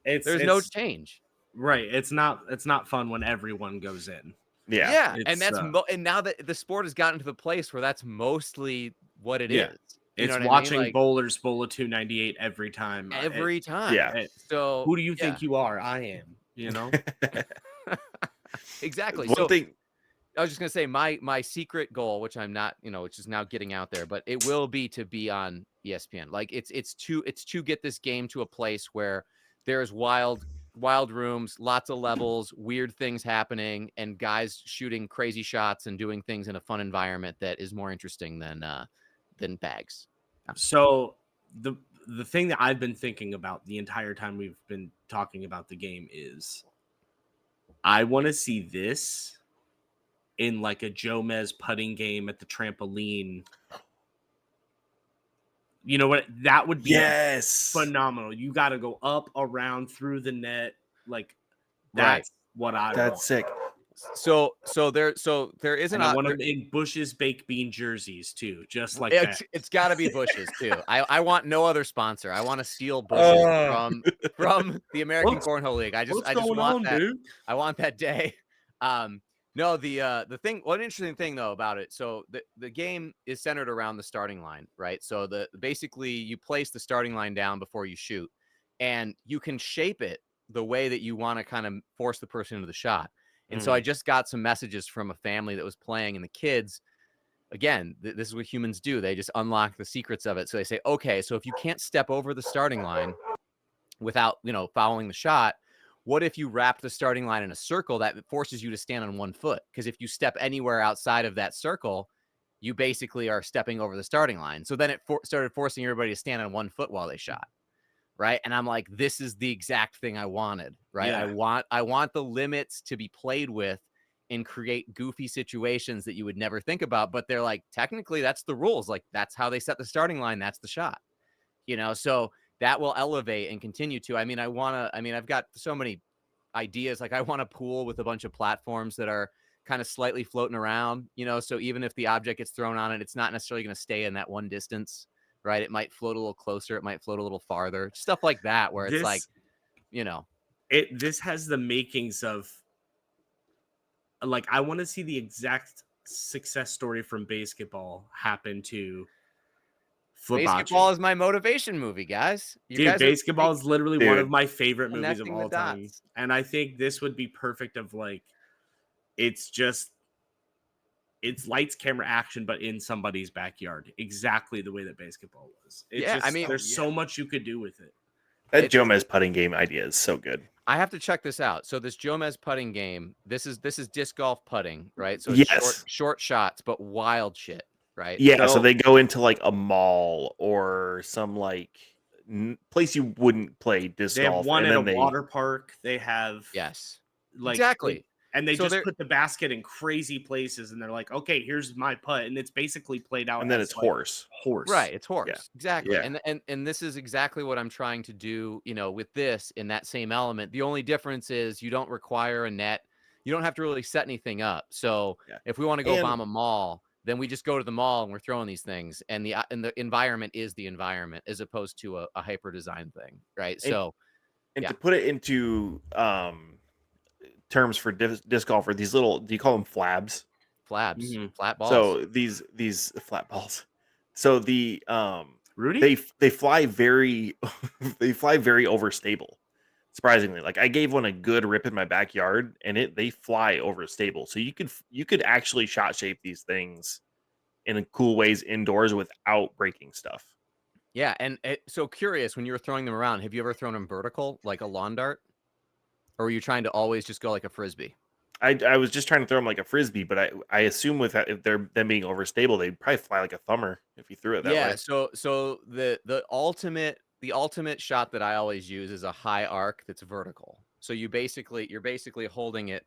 There's no change. Right. It's not fun when everyone goes in. Yeah. And that's and now that the sport has gotten to the place where that's mostly what it is. It's watching like, bowlers bowl a 298 every time. Every time. Yeah. So who do you think you are? I am. You know. Exactly. One thing. I was just gonna say my secret goal, which I'm not, you know, which is now getting out there, but it will be to be on ESPN. Like, it's to get this game to a place where there's wild rooms, lots of levels, weird things happening, and guys shooting crazy shots and doing things in a fun environment that is more interesting than bags. So the thing that I've been thinking about the entire time we've been talking about the game is, I want to see this in like a Jomez putting game at the trampoline. You know what? That would be phenomenal. You got to go up, around, through the net. Like, that's what I want. That's sick. So there isn't. I want them in Bush's baked bean jerseys too, just like that. It's got to be Bush's too. I want no other sponsor. I want to steal Bush's from the American Cornhole League. I just want that. Dude? I want that day. No, the thing. One interesting thing though about it. So the game is centered around the starting line, right? So basically you place the starting line down before you shoot, and you can shape it the way that you want to kind of force the person into the shot. And so I just got some messages from a family that was playing, and the kids, again, this is what humans do. They just unlock the secrets of it. So they say, okay, so if you can't step over the starting line without, you know, following the shot, what if you wrap the starting line in a circle that forces you to stand on one foot? Because if you step anywhere outside of that circle, you basically are stepping over the starting line. So then it started forcing everybody to stand on one foot while they shot. Right. And I'm like, this is the exact thing I wanted. Right. Yeah. I want the limits to be played with and create goofy situations that you would never think about. But they're like, technically, that's the rules. Like, that's how they set the starting line. That's the shot, you know, so that will elevate and continue to. I mean, I've got so many ideas. Like, I want a pool with a bunch of platforms that are kind of slightly floating around, you know, so even if the object gets thrown on it, it's not necessarily going to stay in that one distance. Right. It might float a little closer. It might float a little farther. Stuff like that, where it's like, you know, this has the makings of, like, I want to see the exact success story from basketball happen to Basketball is my motivation movie, guys. Dude, basketball is literally one of my favorite movies of connecting the all time. dots. And I think this would be perfect of like, it's lights, camera, action, but in somebody's backyard. Exactly the way that basketball was. There's so much you could do with it. That Jomez putting game idea is so good. I have to check this out. So this Jomez putting game, this is disc golf putting, right? So it's short shots, but wild shit, right? Yeah, so they go into like a mall or some like place you wouldn't play disc golf. They have one at a water park. They have exactly. And they just put the basket in crazy places, and they're like, "Okay, here's my putt," and it's basically played out. And then it's horse, right? It's horse, yeah. Exactly. Yeah. And this is exactly what I'm trying to do. With this in that same element. The only difference is you don't require a net. You don't have to really set anything up. So if we want to go bomb a mall, then we just go to the mall and we're throwing these things, and the environment is the environment as opposed to a hyper design thing, right? To put it into terms for disc golf, or these little, do you call them flabs? Flat balls. So these flat balls. So the Rudy, they fly very they fly very overstable. Surprisingly, like I gave one a good rip in my backyard, and they fly overstable. So you could actually shot shape these things in cool ways indoors without breaking stuff. Yeah, and so curious, when you were throwing them around, have you ever thrown them vertical like a lawn dart? Or were you trying to always just go like a frisbee? I was just trying to throw them like a frisbee, but I assume with that, if they're them being overstable, they'd probably fly like a thumber if you threw it that way. Yeah. So the ultimate shot that I always use is a high arc that's vertical. So you're basically holding it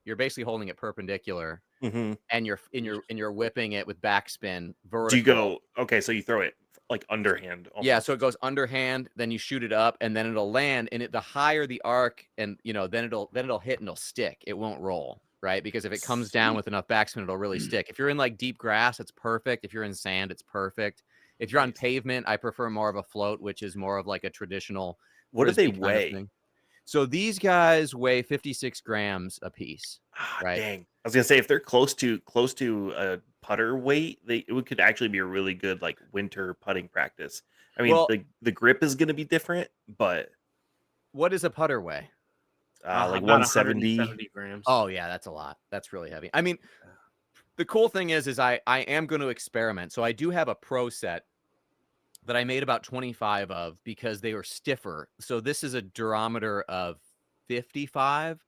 perpendicular, and you're whipping it with backspin vertical. Do you go okay? So you throw it like underhand. Almost. Yeah, so it goes underhand, then you shoot it up, and then it'll land. And the higher the arc, and then it'll hit and it'll stick. It won't roll, right? Because if it comes down with enough backspin, it'll really stick. If you're in like deep grass, it's perfect. If you're in sand, it's perfect. If you're on pavement, I prefer more of a float, which is more of like a traditional. What do they weigh? So these guys weigh 56 grams a piece. Right? Dang. I was gonna say, if they're close to a putter weight, it could actually be a really good like winter putting practice. I mean, the grip is gonna be different, but what does a putter weigh? Like 170 grams. Oh yeah, that's a lot. That's really heavy. I mean, the cool thing is I am going to experiment. So I do have a pro set that I made about 25 of because they were stiffer. So this is a durometer of 55.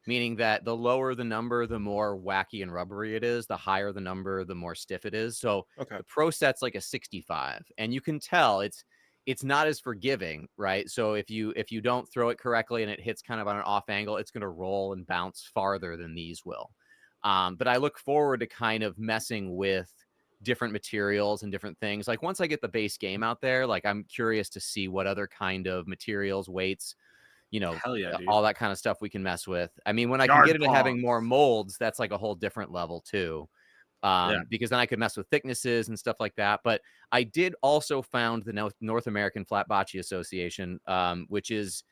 Meaning that the lower the number, the more wacky and rubbery it is. The higher the number, the more stiff it is. So the pro set's like a 65, and you can tell it's not as forgiving, right? So if you don't throw it correctly and it hits kind of on an off angle, it's going to roll and bounce farther than these will. But I look forward to kind of messing with different materials and different things. Like once I get the base game out there, like I'm curious to see what other kind of materials, weights, Hell yeah, dude. all that kind of stuff we can mess with. I mean, when I can get into having more molds, that's like a whole different level too. Because then I could mess with thicknesses and stuff like that. But I did also found the North American Flabocce Association, which is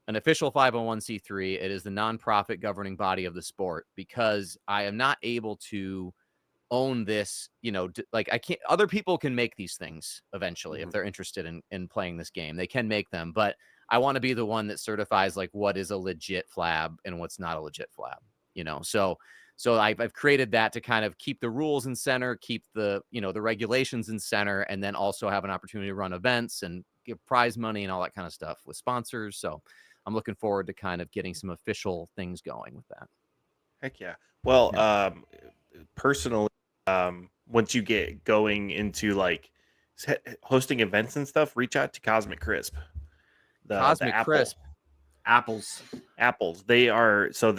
an official 501c3. It is the nonprofit governing body of the sport, because I am not able to own this, like I can't, other people can make these things eventually if they're interested in playing this game. They can make them, but I want to be the one that certifies like what is a legit flab and what's not a legit flab, So I've created that to kind of keep the rules in center, keep the regulations in center, and then also have an opportunity to run events and give prize money and all that kind of stuff with sponsors. So I'm looking forward to kind of getting some official things going with that. Heck yeah. Well, personally, once you get going into like hosting events and stuff, reach out to Cosmic Crisp. Cosmic Crisp. Apples. They are, so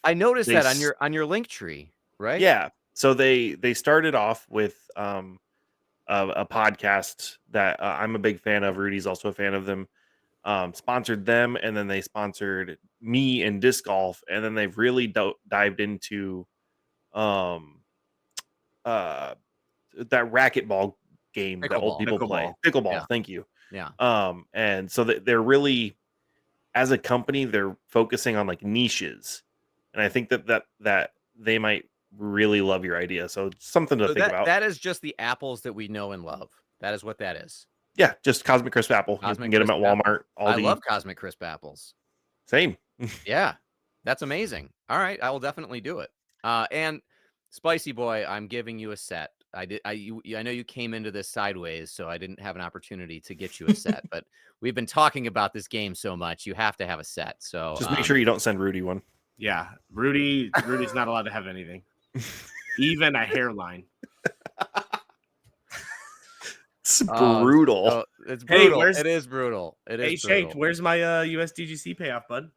I noticed that on your link tree, right? Yeah. So they started off with a podcast that I'm a big fan of. Rudy's also a fan of them. Sponsored them, and then they sponsored me in disc golf, and then they've really dived into that racquetball game that old people play. Pickleball. Yeah. Thank you. Yeah. And so they're really, as a company, they're focusing on like niches, and I think that they might really love your idea. So it's something to think about. That is just the apples that we know and love. That is what that is. Yeah, just Cosmic Crisp Apple. You can get them at Walmart. I love Cosmic Crisp apples. Same. Yeah, that's amazing. All right, I will definitely do it. And Spiicii Boy, I'm giving you a set. I know you came into this sideways, so I didn't have an opportunity to get you a set. But we've been talking about this game so much, you have to have a set. So just make sure you don't send Rudy one. Yeah, Rudy's not allowed to have anything, even a hairline. It's brutal. It's brutal. Hey, it is brutal. It is. Hey, Shanked, where's my USDGC payoff, bud?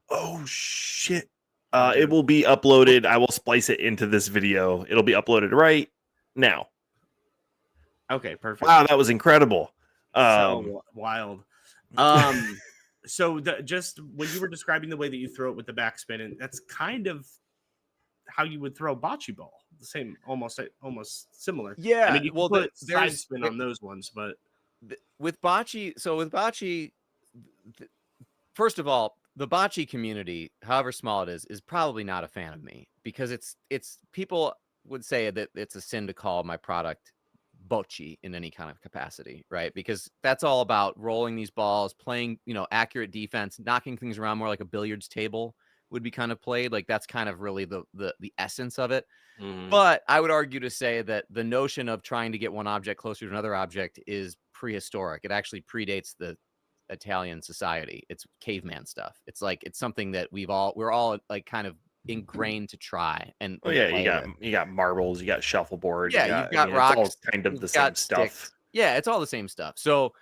Oh shit! It will be uploaded. I will splice it into this video. It'll be uploaded right now. Okay, perfect. Wow, that was incredible. So wild. So just when you were describing the way that you throw it with the backspin, and that's kind of how you would throw a bocce ball. The same, almost similar. Yeah. I mean, you can put side spin on those ones, but with bocce, first of all, the bocce community, however small it is probably not a fan of me, because it's people would say that it's a sin to call my product bocce in any kind of capacity, right? Because that's all about rolling these balls, playing, accurate defense, knocking things around more like a billiards table would be kind of played. Like that's kind of really the essence of it. But I would argue to say that the notion of trying to get one object closer to another object is prehistoric. It actually predates the Italian society. It's caveman stuff. It's like it's something that we're all like kind of ingrained to try. And you got marbles, you got shuffleboard. Yeah, you've got rocks. It's all kind of the same stuff. Yeah, it's all the same stuff. So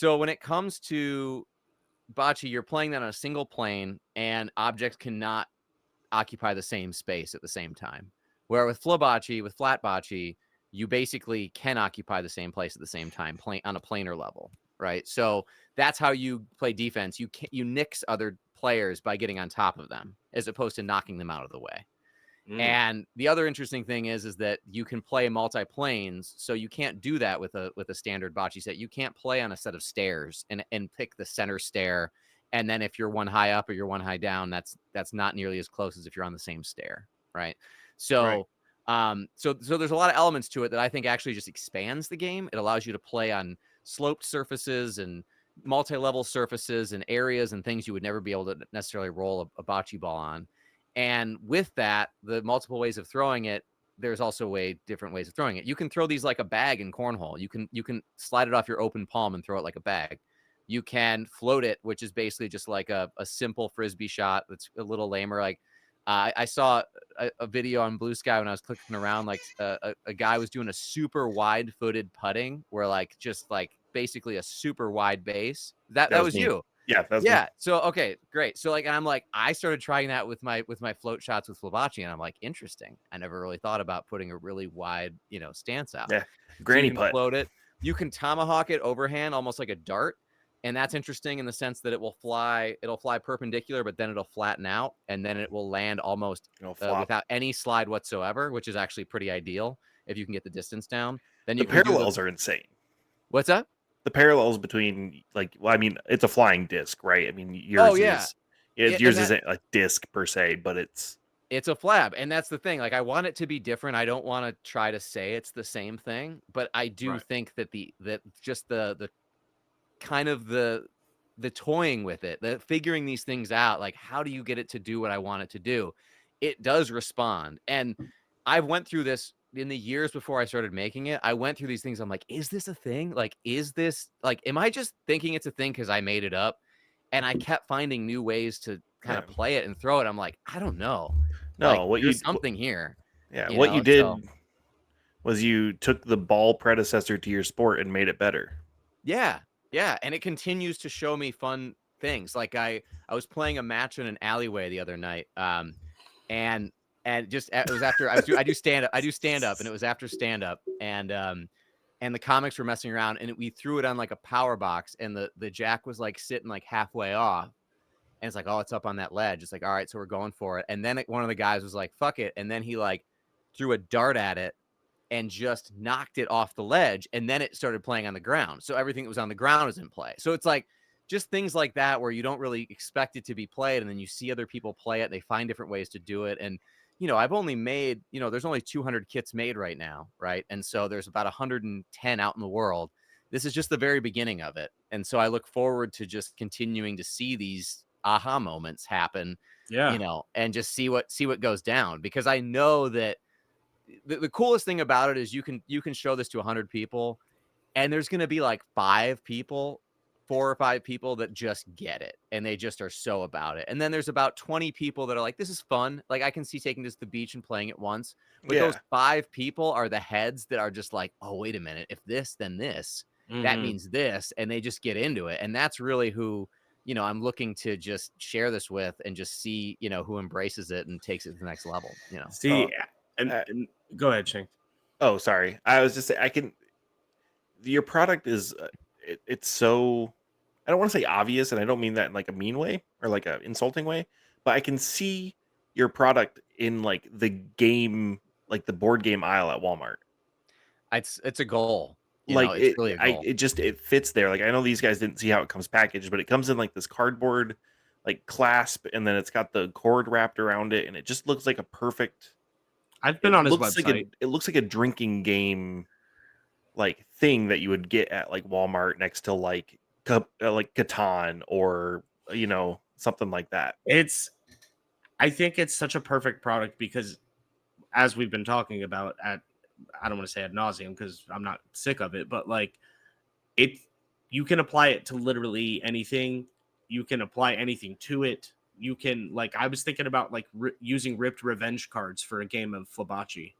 when it comes to bocce, you're playing that on a single plane, and objects cannot occupy the same space at the same time. Where with Flabocce, with flat bocce, you basically can occupy the same place at the same time, on a planar level, right? So that's how you play defense. You nix other players by getting on top of them, as opposed to knocking them out of the way. And the other interesting thing is that you can play multi-planes, so you can't do that with a standard bocce set. You can't play on a set of stairs and pick the center stair, and then if you're one high up or you're one high down, that's not nearly as close as if you're on the same stair, right? So so there's a lot of elements to it that I think actually just expands the game. It allows you to play on sloped surfaces and multi-level surfaces and areas and things you would never be able to necessarily roll a bocce ball on. And with that, the multiple ways of throwing it, there's also different ways of throwing it. You can throw these like a bag in cornhole. You can slide it off your open palm and throw it like a bag. You can float it, which is basically just like a simple Frisbee shot that's a little lamer. Like I saw a video on Blue Sky when I was clicking around, like a guy was doing a super wide-footed putting where like just like basically a super wide base. That was you. Yeah. Yeah. So, okay, great. So like, I started trying that with my float shots with Flabocce, and I'm like, interesting. I never really thought about putting a really wide, stance out. Yeah. Granny so putt. Float it. You can tomahawk it overhand, almost like a dart. And that's interesting in the sense that it'll fly perpendicular, but then it'll flatten out, and then it will land almost without any slide whatsoever, which is actually pretty ideal if you can get the distance down. Then the parallels are insane. What's that? The parallels between it's a flying disc, right? I mean, yours isn't a disc per se, but it's a flab, and that's the thing. Like, I want it to be different. I don't want to try to say it's the same thing, but I do think that the kind of the toying with it, the figuring these things out, like how do you get it to do what I want it to do? It does respond. And I went through this in the years before I started making it. I went through these things. I'm like, is this a thing? Like, am I just thinking it's a thing because I made it up? And I kept finding new ways to kind of play it and throw it. I'm like, I don't know. No, like, there's something here. Yeah. What you did was you took the ball predecessor to your sport and made it better. Yeah. Yeah, and it continues to show me fun things. Like I was playing a match in an alleyway the other night, and just it was after I do stand up, and it was after stand up, and the comics were messing around, and we threw it on like a power box, and the jack was like sitting like halfway off, and it's like, oh, it's up on that ledge. It's like, all right, so we're going for it, and then one of the guys was like, fuck it, and then he like threw a dart at it and just knocked it off the ledge, and then it started playing on the ground. So everything that was on the ground is in play. So it's like just things like that where you don't really expect it to be played, and then you see other people play it, they find different ways to do it. And I've only made, there's only 200 kits made right now, right? And so there's about 110 out in the world. this is just the very beginning of it. And so I look forward to just continuing to see these aha moments happen, Yeah. you know, and just see what goes down, because I know that the coolest thing about it is you can show this to 100 people, and there's going to be like 4 or 5 people that just get it, and they just are so about it. And then there's about 20 people that are like, this is fun. Like, I can see taking this to the beach and playing it once. But those 5 people are the heads that are just like, oh, wait a minute. If this, then this, that means this. And they just get into it. And that's really who, you know, I'm looking to just share this with, and just see, you know, who embraces it and takes it to the next level, you know. See, and go ahead, Shank. Oh, sorry. I was just saying, your product is, it's so, I don't want to say obvious, and I don't mean that in like a mean way or like a insulting way, but I can see your product in like the game, like the board game aisle at Walmart. It's a goal. You Like know, it's really a goal. it fits there. Like, I know these guys didn't see how it comes packaged, but it comes in like this cardboard like clasp, and then it's got the cord wrapped around it, and it just looks like a perfect. I've been on his looks website. Like it looks like a drinking game like thing that you would get at like Walmart next to like Catan, or, you know, something like that. I think it's such a perfect product because, as we've been talking about I don't want to say ad nauseum because I'm not sick of it, but like you can apply it to literally anything. You can apply anything to it. You can, like, I was thinking about like using ripped revenge cards for a game of Flabocce.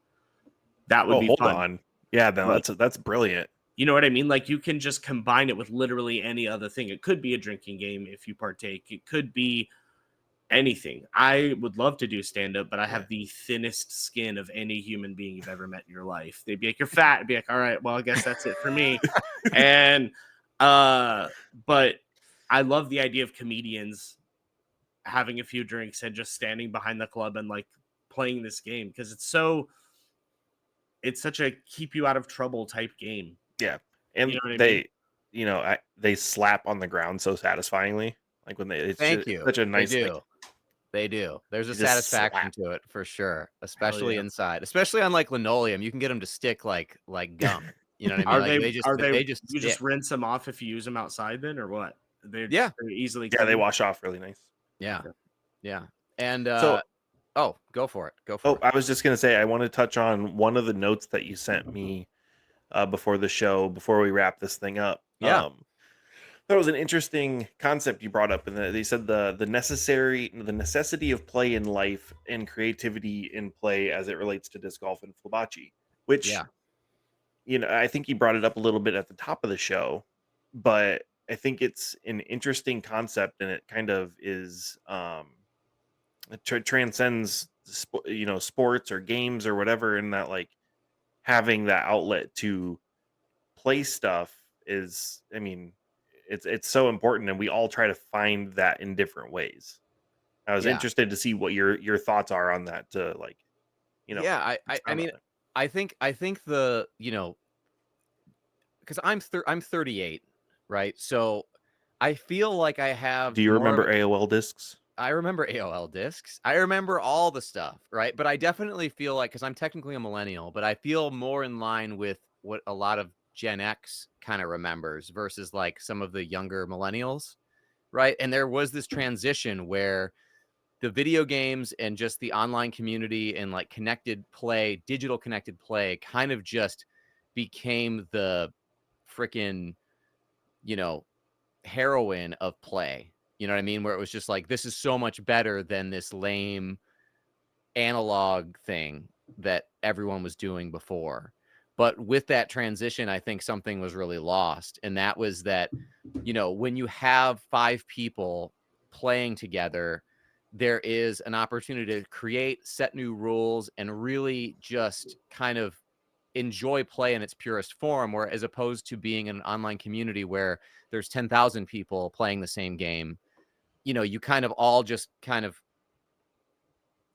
That would be hold fun. on. Yeah, no, Like, that's brilliant. You know what I mean? Like, you can just combine it with literally any other thing. It could be a drinking game if you partake. It could be anything. I would love to do stand-up, but I have the thinnest skin of any human being you've ever met in your life. They'd be like, you're fat. I'd be like, all right, well, I guess that's it for me. And but I love the idea of comedians having a few drinks and just standing behind the club and like playing this game, because it's such a keep you out of trouble type game. Yeah. And you know what I they mean? you know, they slap on the ground so satisfyingly. Like when it's Thank you. such a nice They do. like, They do. There's a They just satisfaction slap. to it for sure, especially yeah. inside, especially on like linoleum. You can get them to stick like gum. You know what I mean? Are Like, they just you stick. just rinse them off if you use them outside then, or what? They're easily yeah, they clean? wash off really nice. Yeah. Yeah. And So go for it. I was just gonna say, I want to touch on one of the notes that you sent me before the show, before we wrap this thing up. Yeah. That was an interesting concept you brought up, and they said the necessity of play in life and creativity in play as it relates to disc golf and Flabocce, which, you know, I think you brought it up a little bit at the top of the show, but I think it's an interesting concept, and it kind of is it transcends you know, sports or games or whatever, in that like having that outlet to play stuff is, I mean, it's so important, and we all try to find that in different ways. I was interested to see what your thoughts are on that, to like, you know. Yeah, I mean, I think the, you know, because I'm 38, right? So I feel like I have. Do you remember AOL discs? I remember AOL discs. I remember all the stuff, right? But I definitely feel like, because I'm technically a millennial, but I feel more in line with what a lot of Gen X kind of remembers versus like some of the younger millennials, right? And there was this transition where the video games and just the online community and like connected play, digital connected play, kind of just became the freaking, you know, heroine of play. You know what I mean? Where it was just like, this is so much better than this lame analog thing that everyone was doing before. But with that transition, I think something was really lost. And that was that, you know, when you have 5 people playing together, there is an opportunity to create, set new rules, and really just kind of enjoy play in its purest form, where as opposed to being in an online community where there's 10,000 people playing the same game, you know, you kind of all just kind of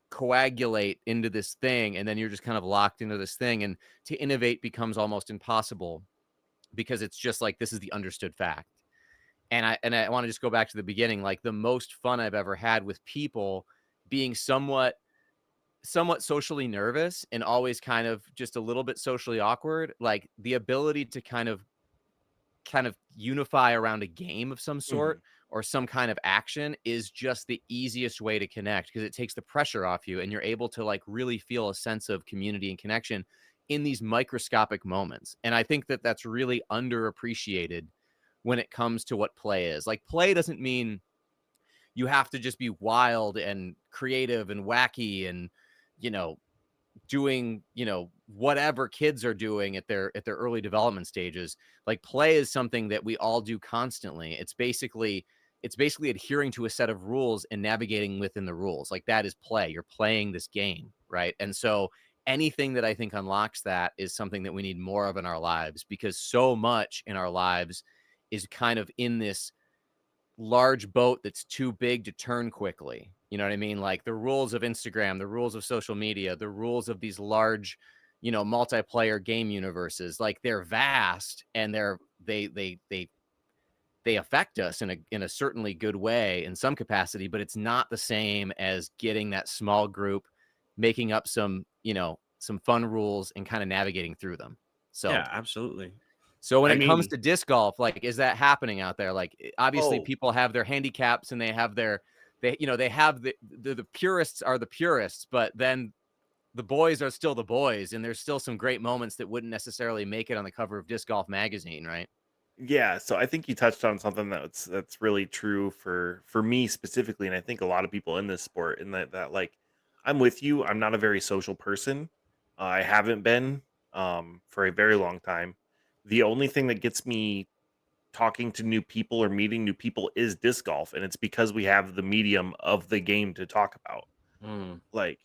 coagulate into this thing, and then you're just kind of locked into this thing, and to innovate becomes almost impossible, because it's just like, this is the understood fact. And I want to just go back to the beginning, like the most fun I've ever had with people being somewhat socially nervous and always kind of just a little bit socially awkward, like the ability to kind of kind of unify around a game of some sort or some kind of action is just the easiest way to connect, because it takes the pressure off you and you're able to like really feel a sense of community and connection in these microscopic moments. And I think that that's really underappreciated when it comes to what play is. Like, play doesn't mean you have to just be wild and creative and wacky and, you know, doing, you know, whatever kids are doing at their early development stages. Like, play is something that we all do constantly. It's basically adhering to a set of rules and navigating within the rules. Like, that is play. You're playing this game, right? And so anything that I think unlocks that is something that we need more of in our lives, because so much in our lives is kind of in this large boat that's too big to turn quickly. You know what I mean? Like, the rules of Instagram, the rules of social media, the rules of these large, you know, multiplayer game universes, like, they're vast and they affect us in a certainly good way in some capacity, but it's not the same as getting that small group, making up some, you know, some fun rules and kind of navigating through them. So yeah, absolutely. So when it comes to disc golf, like, is that happening out there? Like, obviously people have their handicaps and they have their, you know, they have the purists are the purists, but then the boys are still the boys. And there's still some great moments that wouldn't necessarily make it on the cover of Disc Golf magazine, right? Yeah, so I think you touched on something that's really true for me specifically, and I think a lot of people in this sport. In that like, I'm with you. I'm not a very social person. I haven't been for a very long time. The only thing that gets me talking to new people or meeting new people is disc golf, and it's because we have the medium of the game to talk about. Like,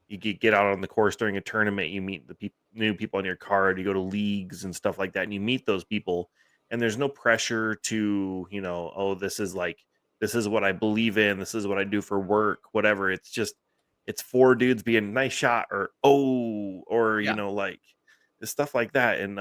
you get out on the course during a tournament, you meet the new people on your card, you go to leagues and stuff like that, and you meet those people, and there's no pressure to, you know, oh, this is what I believe in, this is what I do for work, whatever. It's just, it's four dudes being nice shot, or you know, like, stuff like that. And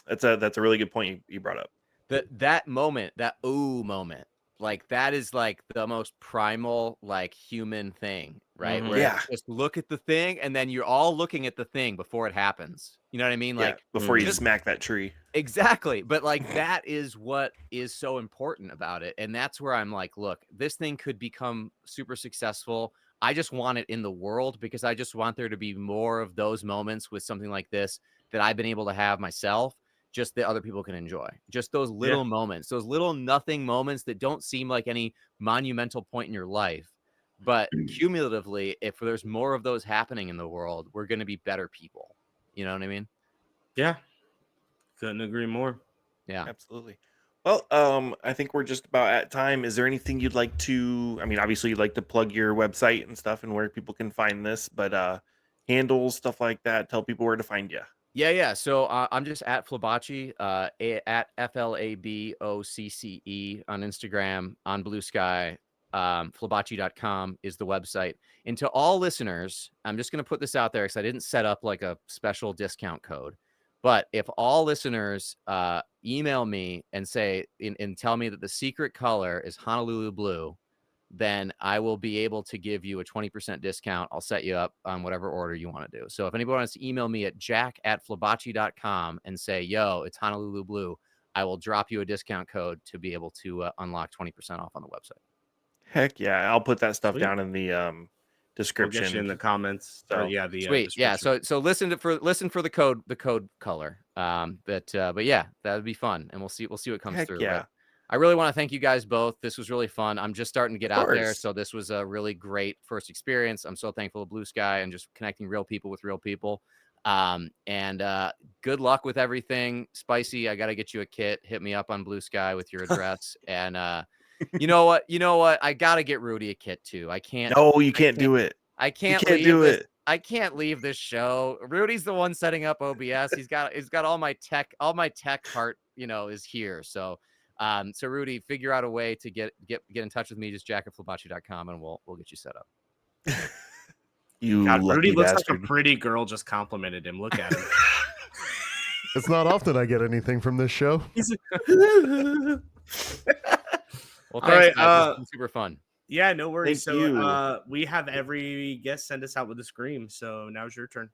that's a really good point you brought up. That moment, that ooh moment, like, that is like the most primal, like, human thing, right? Where Yeah. it's just look at the thing, and then you're all looking at the thing before it happens. You know what I mean? Yeah, Like, before you just smack that tree. exactly. But like, that is what is so important about it. And that's where I'm like, look, this thing could become super successful. I just want it in the world, because I just want there to be more of those moments with something like this that I've been able to have myself, just that other people can enjoy. Just those little moments, those little nothing moments that don't seem like any monumental point in your life. But cumulatively, if there's more of those happening in the world, we're going to be better people. You know what I mean? Yeah. Couldn't agree more. Yeah. Absolutely. Well, I think we're just about at time. Is there anything you'd like to, I mean, obviously you'd like to plug your website and stuff and where people can find this, but handles, stuff like that, tell people where to find you. Yeah. So I'm just at Flabocce, at FLABOCCE on Instagram, on Blue Sky. Flabocce.com is the website. And to all listeners, I'm just going to put this out there because I didn't set up like a special discount code. But if all listeners email me and say and tell me that the secret color is Honolulu blue, then I will be able to give you a 20% discount. I'll set you up on whatever order you want to do. So if anybody wants to email me at jack@flabocce.com and say, yo, it's Honolulu blue, I will drop you a discount code to be able to unlock 20% off on the website. Heck yeah. I'll put that stuff Sweet. down in the description. We'll get you in the comments. So, Yeah, the sweet. Yeah. So listen for the code color. But yeah, that would be fun. And we'll see what comes heck through. yeah. But I really want to thank you guys both. This was really fun. I'm just starting to get out there. course. So this was a really great first experience. I'm so thankful to Blue Sky and just connecting real people with real people. And good luck with everything. Spiicii, I got to get you a kit. Hit me up on Blue Sky with your address. And you know what? I got to get Rudy a kit too. I can't. No, you can't do it. I can't You can't leave do this. it. I can't leave this show. Rudy's the one setting up OBS. He's got all my tech part, is here. So so Rudy, figure out a way to get in touch with me. Just jack@flabocce.com and we'll get you set up. You God, lucky Rudy looks bastard. like a pretty girl just complimented him. Look at him. It's not often I get anything from this show. Well, thanks, right, guys. It's been super fun. Yeah, no worries. Thank you. We have every guest send us out with a scream. So now's your turn.